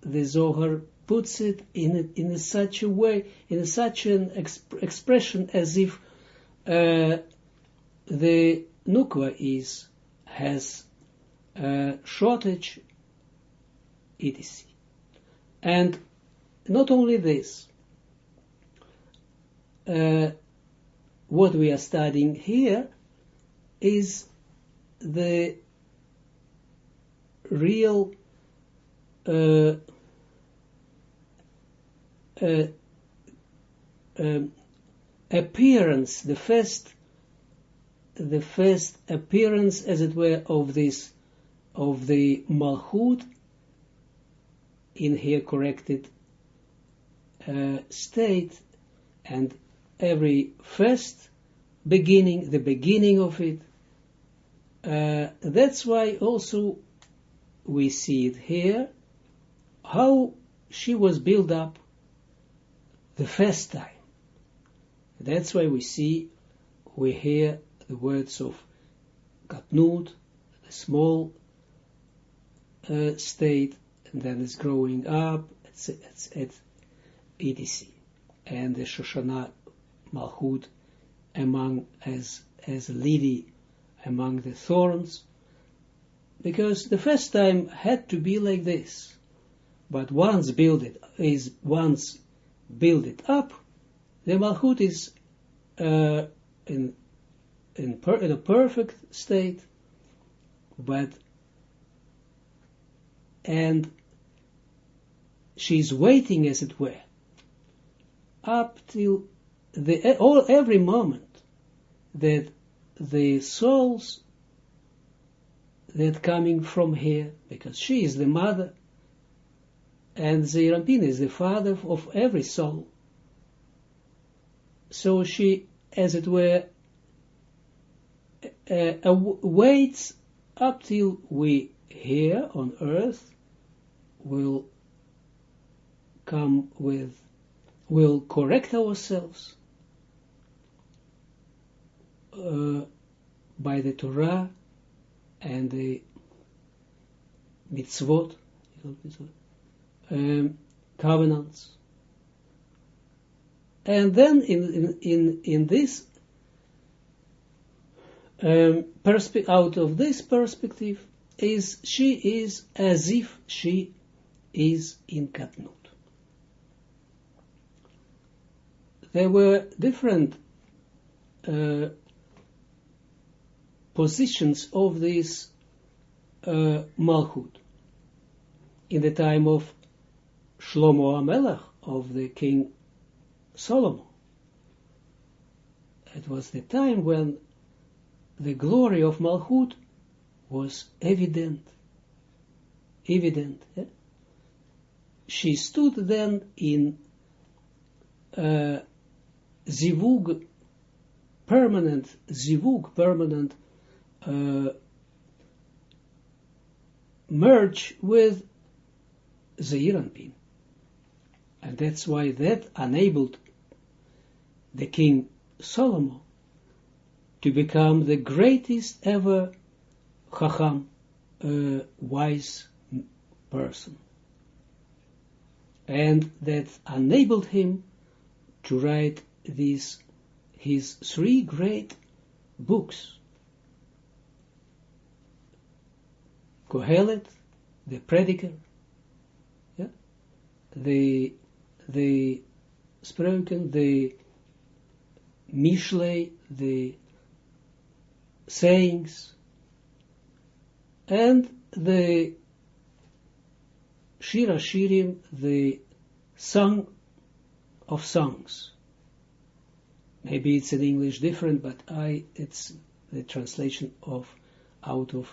the Zohar puts it in such a way, in such an expression, as if the Nukva has shortage, etc. And not only this, what we are studying here is the real appearance, the first appearance, as it were, of the Malchut in her corrected state, and every first beginning, the beginning of it. That's why also we see it here, how she was built up the first time. That's why we hear the words of Katnut, the small state, and then it's growing up, etc. And the Shoshana Malchut among as a lily among the thorns, because the first time had to be like this. But once build it up, the Malchut is in a perfect state, and she's waiting, as it were, up till every moment that the souls that coming from here, because she is the mother, and Zeranpin is the father of every soul. So she, as it were, waits up till we here on earth will correct ourselves by the Torah and the mitzvot, covenants. And then in this out of this perspective, she is as if she is in Katnut. There were different positions of this Malchut. In the time of Shlomo HaMelech, of the King Solomon, it was the time when the glory of Malchut was evident. Yeah? She stood then in zivug, permanent merge with Zeir Anpin. And that's why that enabled the King Solomon to become the greatest ever Chacham, wise person. And that enabled him to write his 3 great books. Kohelet, the Prediker, yeah? the Spreuken, the Mishlei, the sayings, and the Shir HaShirim, the Song of Songs. Maybe it's in English different, but it's the translation out of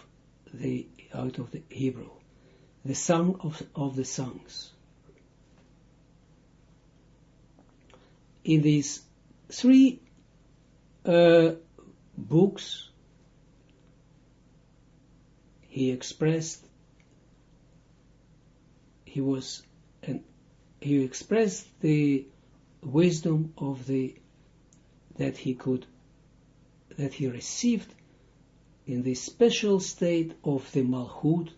the Hebrew. The Song of the Songs. In these 3 books, he expressed the wisdom of that he received in the special state of the Malchut,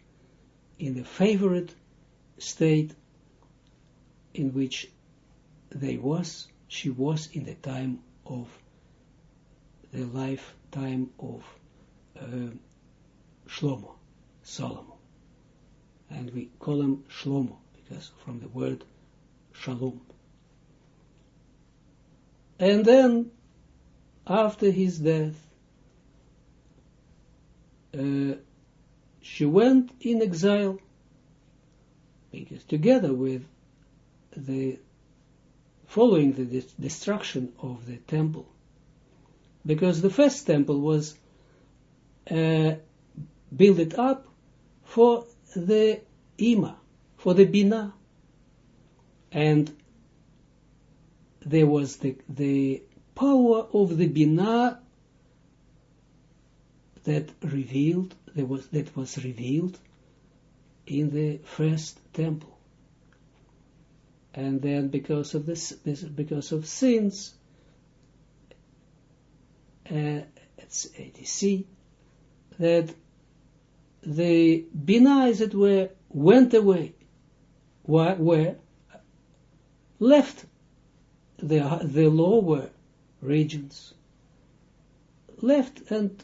in the favorite state in which she was in the time of the lifetime of Solomon. And we call him Shlomo, because from the word Shalom. And then, after his death, she went in exile, because together with following the destruction of the temple, because the first temple was built up for the Ima, for the Binah, and there was the power of the Binah that was revealed in the first temple. And then because of sins, it's ADC, that the Binah, as it were, went away, where left the lower regions, left and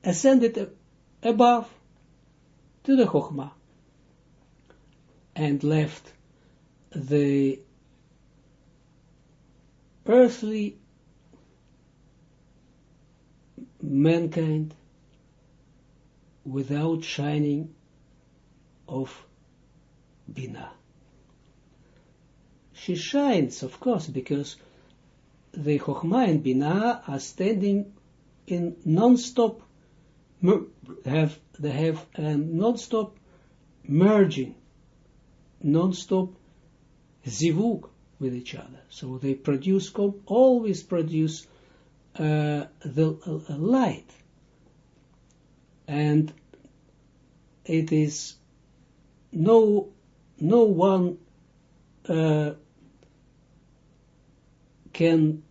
ascended above to the Chokhmah, and left the earthly mankind without shining of Binah. She shines, of course, because the Chokhmah and Binah are standing in non-stop, they have non-stop merging, non-stop zivug with each other. So they always produce the light, and it is no one can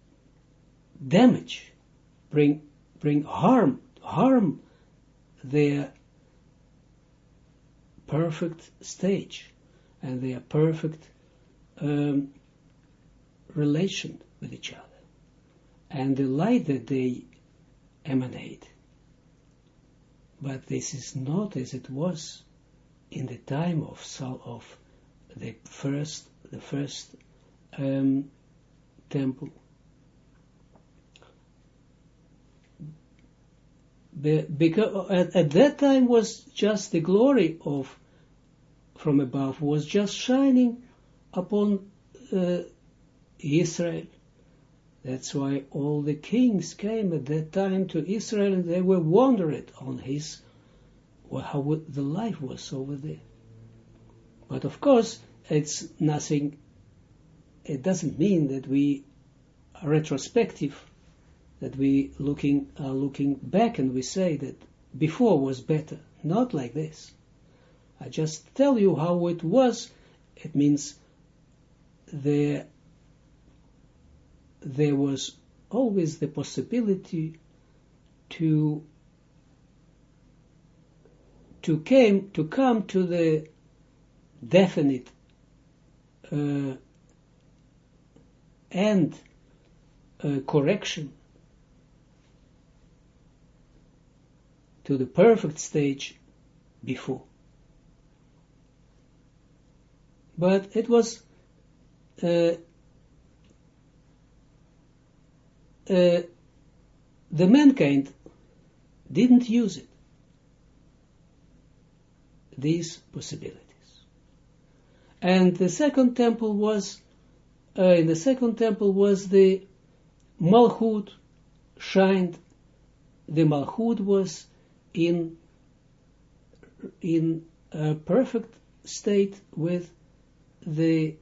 damage, bring harm their perfect stage and their perfect relation with each other, and the light that they emanate. But this is not as it was in the time of the first temple. because at that time was just the glory of from above was just shining upon Israel. That's why all the kings came at that time to Israel, and they were wondering on how the life was over there. But of course, it's nothing. It doesn't mean that we are retrospective, that we are looking back and we say that before was better. Not like this. I just tell you how it was. It means there was always the possibility to come to the definite and correction, to the perfect stage before. But it was the mankind didn't use it, these possibilities. And the second temple was, in the second temple was the Malchut shined. The Malchut was in a perfect state with the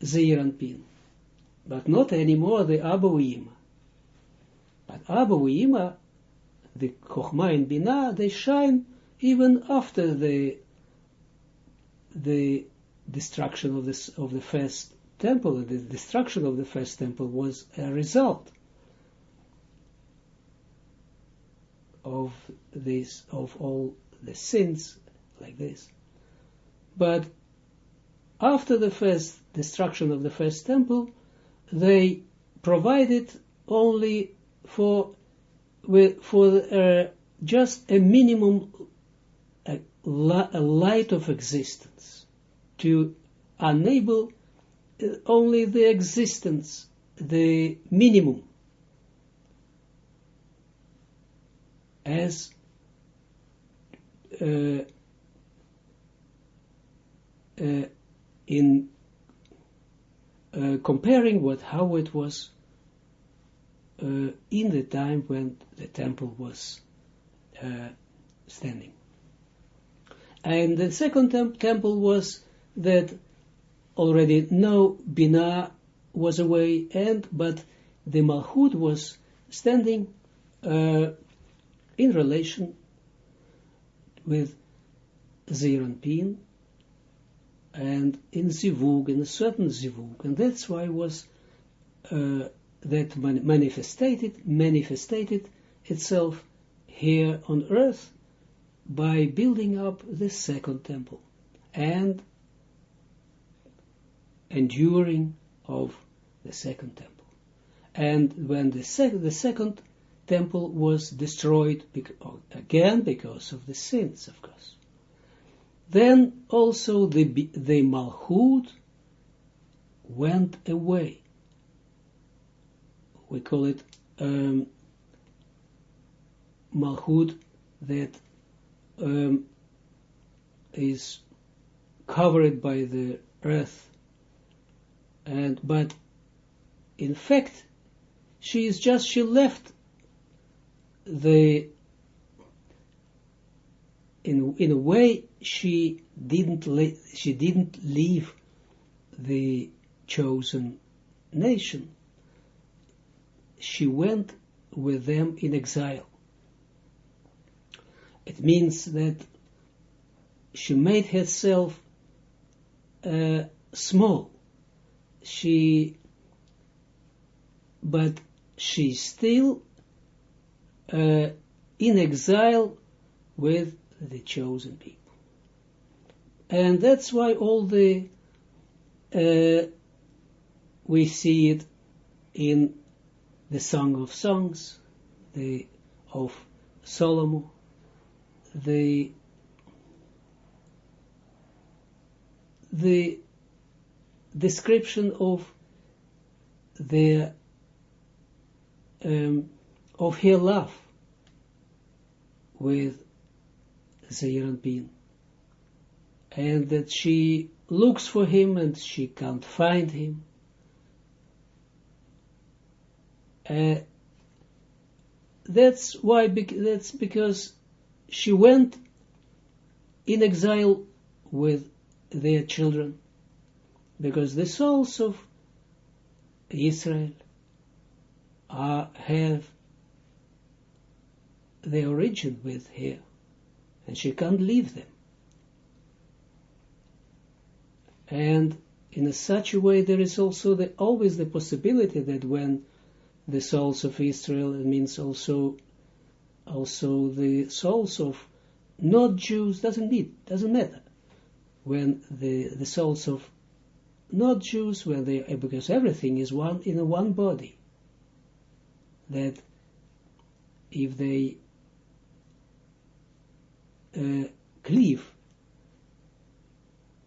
Zeir Anpin, but not anymore the Abouima. But Abouima, the Chochmah and Binah, they shine even after the destruction of the first temple. The destruction of the first temple was a result of this, of all the sins like this. But after the first destruction of the first temple, they provided only for just a minimum, a light of existence, to enable only the existence, the minimum, as in comparing how it was in the time when the temple was standing. And the second temple was that already no Binah was away, but the Malchut was standing in relation with Zeir Anpin and in Zivug, in a certain Zivug, and that's why it was that manifested itself here on earth by building up the second temple and enduring of the second temple. And when the second temple was destroyed again because of the sins, of course, then also the Malchut went away. We call it Malchut that is covered by the earth, but in fact she left in a way she didn't leave the chosen nation. She went with them in exile. It means that she made herself small. But she's still in exile with the chosen people. And that's why all we see it in the Song of Songs, of Solomon, the description of their her love with Zeranpin, and that she looks for him and she can't find him. That's because she went in exile with their children, because the souls of Israel have their origin with her, and she can't leave them. And in such a way, there is also always the possibility that when the souls of Israel, it means also the souls of not Jews, doesn't matter. When the souls of not Jews, because everything is one in one body, that if they cleave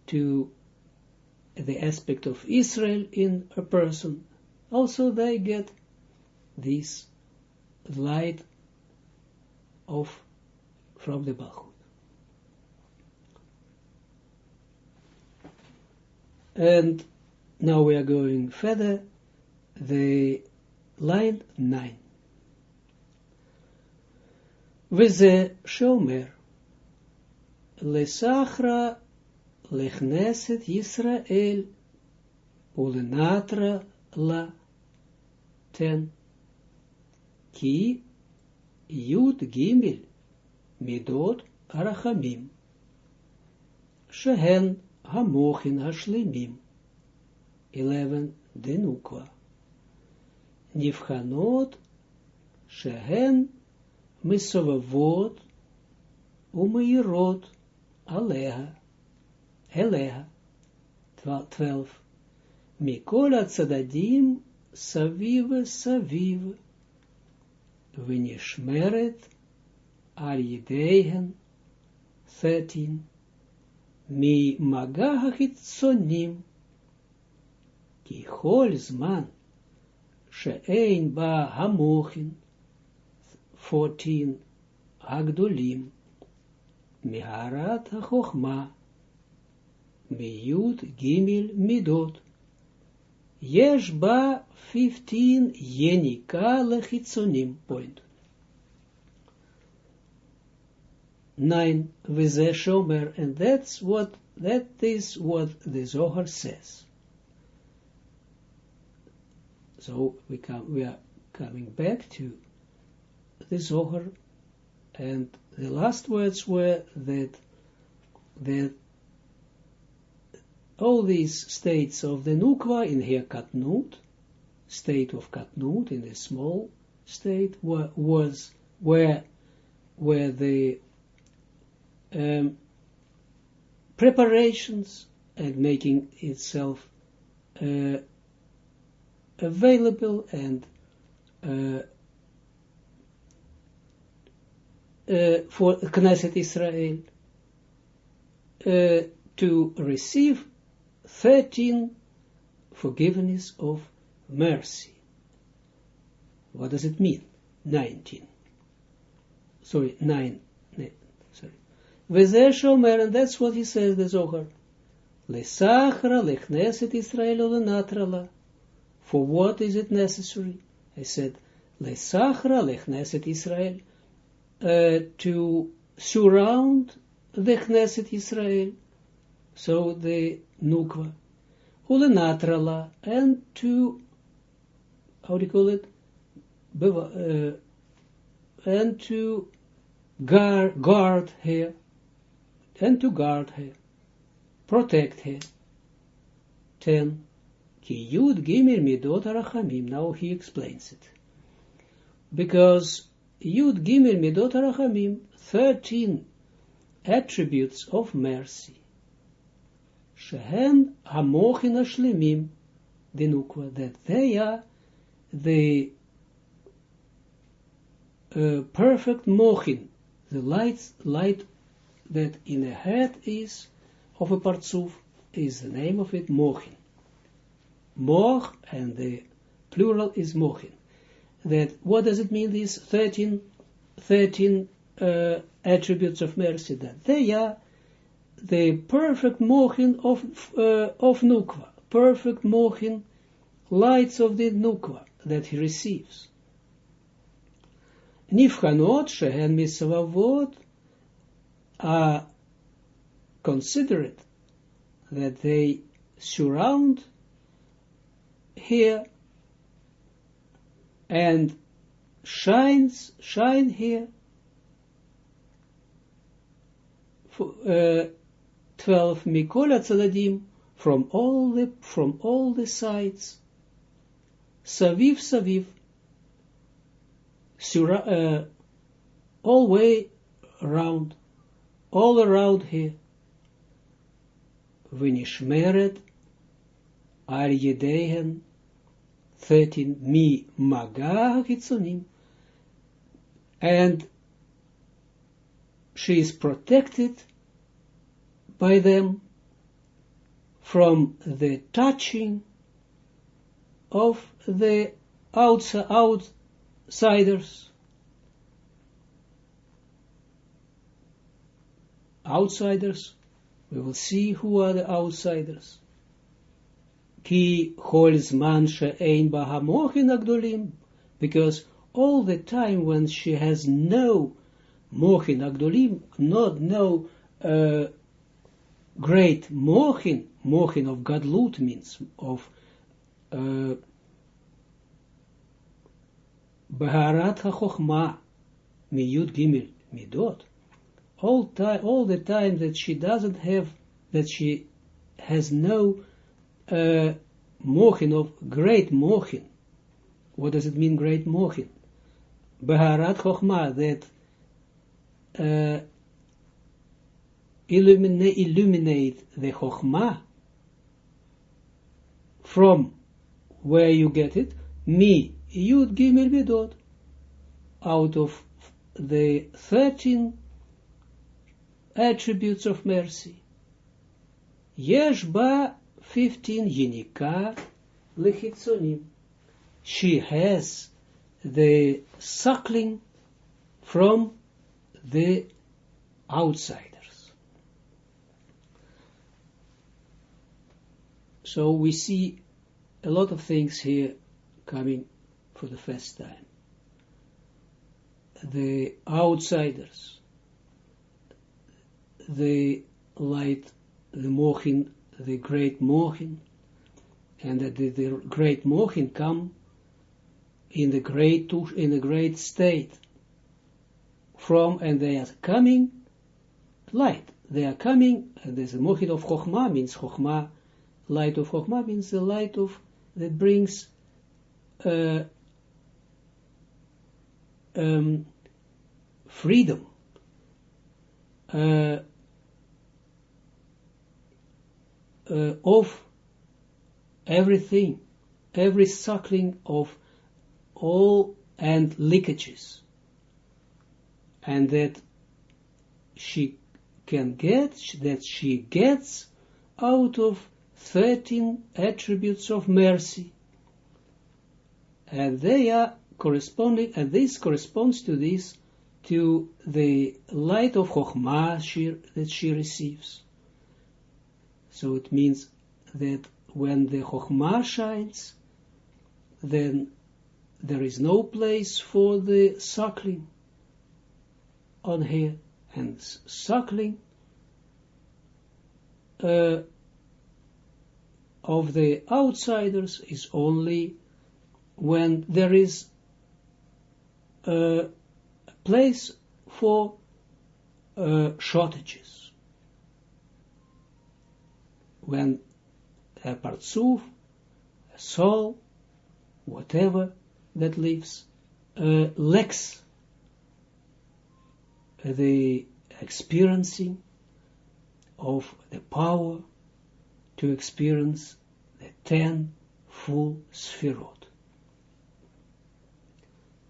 to the aspect of Israel in a person, also they get this light from the Malchut. And now we are going further, the line 9. V'ze shomer lesachra lechneset Yisrael ulenatra la 10 ki Yud Gimel Midot Arachamim Shehen Hamochin Hashlemim 11 Denukwa Nivchanot Shehen Misovavot Umeirot Eleha 12 Mikol Tzadadim Saviv V'nishmeret al yideihen 13 mi maga hachitzonim ki chol zman she'ein ba hamochin 14 hagdolim mi harat hachochma mi yud gimel midot yesh ba 15 yenika lechitzonim. Point 9 v'zeh shomer, and that is what the Zohar says. So we are coming back to the Zohar, and the last words were that all these states of the Nukva in her Katnut, state of Katnut in the small state, where the preparations and making itself available and for Knesset Israel to receive 13 forgiveness of mercy. What does it mean? 19. Sorry, 9. Sorry. V'zeh shomer, and that's what he says, the Zohar. Lesachra, lechneset Israel, lenatrala. For what is it necessary? I said, lesachra, lechneset Israel, to surround the Knesset Israel, so the Nukva, ulenatrala, and to, how do you call it? And to guard her, protect her. 10. Ki Yud Gimel Midot Arachamim. Now he explains it. Because Yud Gimel Midot Arachamim, 13 attributes of mercy. Shehen Hamochin Ashlemim, the Nukwa, that they are the perfect mochin, the light that in the head is of a partzuf, is the name of it, mochin. Moch, and the plural is mochin. that, what does it mean, these 13 attributes of mercy? That they are the perfect mochin of Nukva, perfect mochin, lights of the Nukva that he receives. Nivchanot shehen misavavot are considered, that they surround here and shine here. 12 mikol atzaladim, from all the sides, saviv saviv, all way around, all around here. V'nishmeret al yedehen 13 mi maga hitzonim, and she is protected by them from the touching of the outsiders. Outsiders, we will see who are the outsiders. Ki chol zman she'ein ba hamochin agdolim, because all the time when she has no mochin agdolim, no great mochin of gadlut, means of baharat ha-chochma miyud gimel midot, all the time that she doesn't have, that she has no mochin of great mochin. What does it mean, great mochin? Baharat chochma, that illuminate the chochma. From where you get it? Mi yud gimel midot, out of the 13 attributes of mercy. Yesh ba 15 yinika lechitzonim. She has the suckling from the outsiders. So we see a lot of things here coming for the first time. The outsiders, the light, the mochin, the great mochin, and that the great mochin come in the great state from, and they are coming light. They are coming, and there's a mochin of chokhmah, means chokhmah, light of chokhmah means the light of that brings freedom, of everything, every suckling of all and leakages, and that she can get, that she gets out of 13 attributes of mercy, and they are corresponding, and this corresponds to this, to the light of Chokhmah that she receives. So it means that when the Chokhmah shines, then there is no place for the suckling on here, and suckling of the outsiders is only when there is a place for shortages. When a partsuf, a soul, whatever that lives, lacks the experiencing of the power to experience the 10 full sphirot.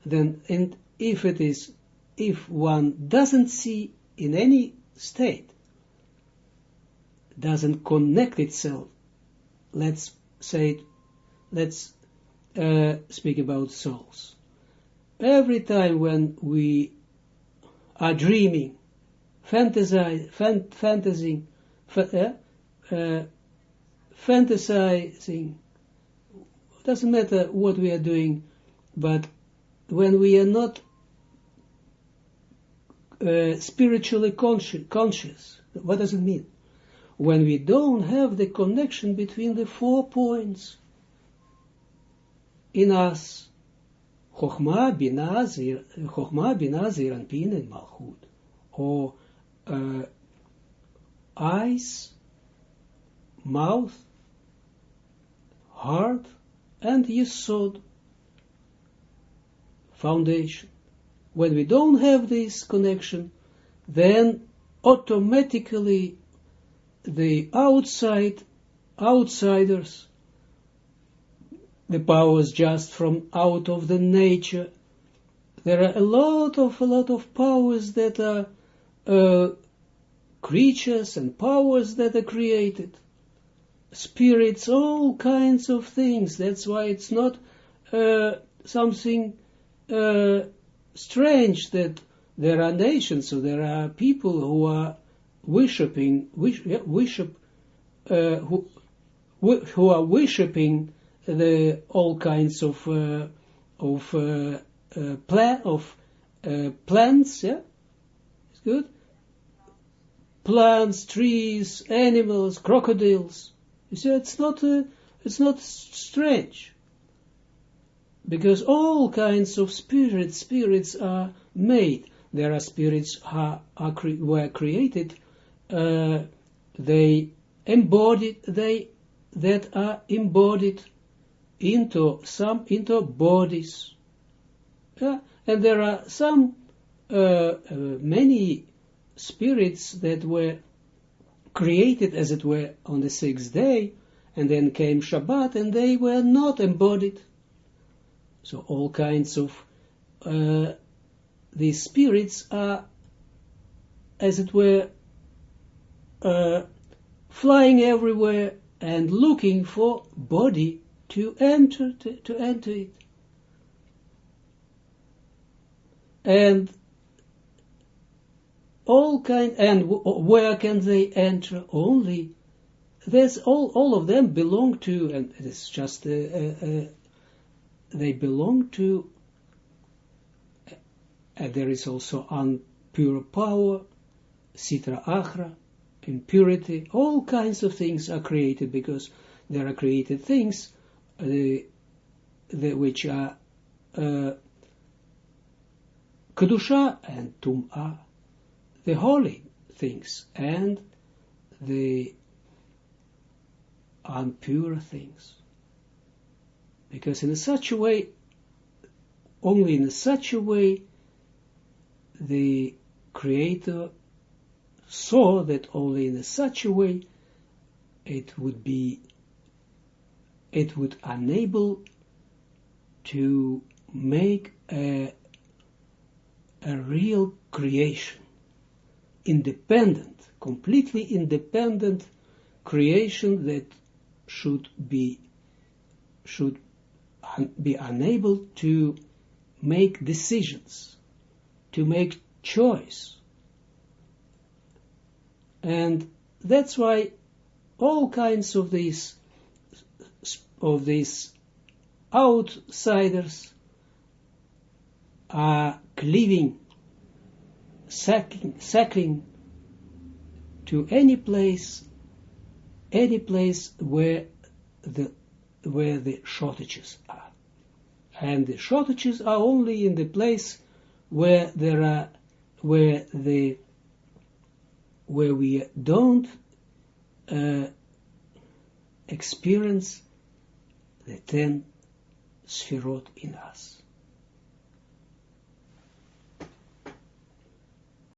Then, and if one doesn't see in any state, doesn't connect itself, let's speak about souls. every time when we are dreaming, fantasizing, doesn't matter what we are doing, but when we are not spiritually conscious, what does it mean? When we don't have the connection between the 4 points in us, Chokhmah, Binah, Zeir Anpin, and Malchut, or eyes, mouth, heart, and Yesod, foundation. When we don't have this connection, then automatically the outsiders, the powers just from out of the nature, there are a lot of powers that are creatures and powers that are created, spirits, all kinds of things. That's why it's not something strange that there are nations, so there are people who are who are worshiping the all kinds of plants, yeah, it's good. Plants, trees, animals, crocodiles. You see, it's not strange, because all kinds of spirits are made. There are spirits were created. That are embodied into bodies. Yeah? And there are some many spirits that were created, as it were, on the 6th day, and then came Shabbat, and they were not embodied. So all kinds of these spirits are, as it were, flying everywhere and looking for body to enter it. And where can they enter? Only there's all of them belong to, and it's just they belong to. And there is also impure power, sitra achra, impurity. All kinds of things are created because there are created things which are kedusha and tum'ah, the holy things, and the impure things. Because in such a way, only in such a way, the Creator saw that only in such a way it would enable to make a real creation, independent, completely independent creation that should be unable to make decisions, to make choice. And that's why all kinds of these outsiders are cleaving, sacking to any place where the shortages are. And the shortages are only in the place where we don't experience the 10 sfirot in us.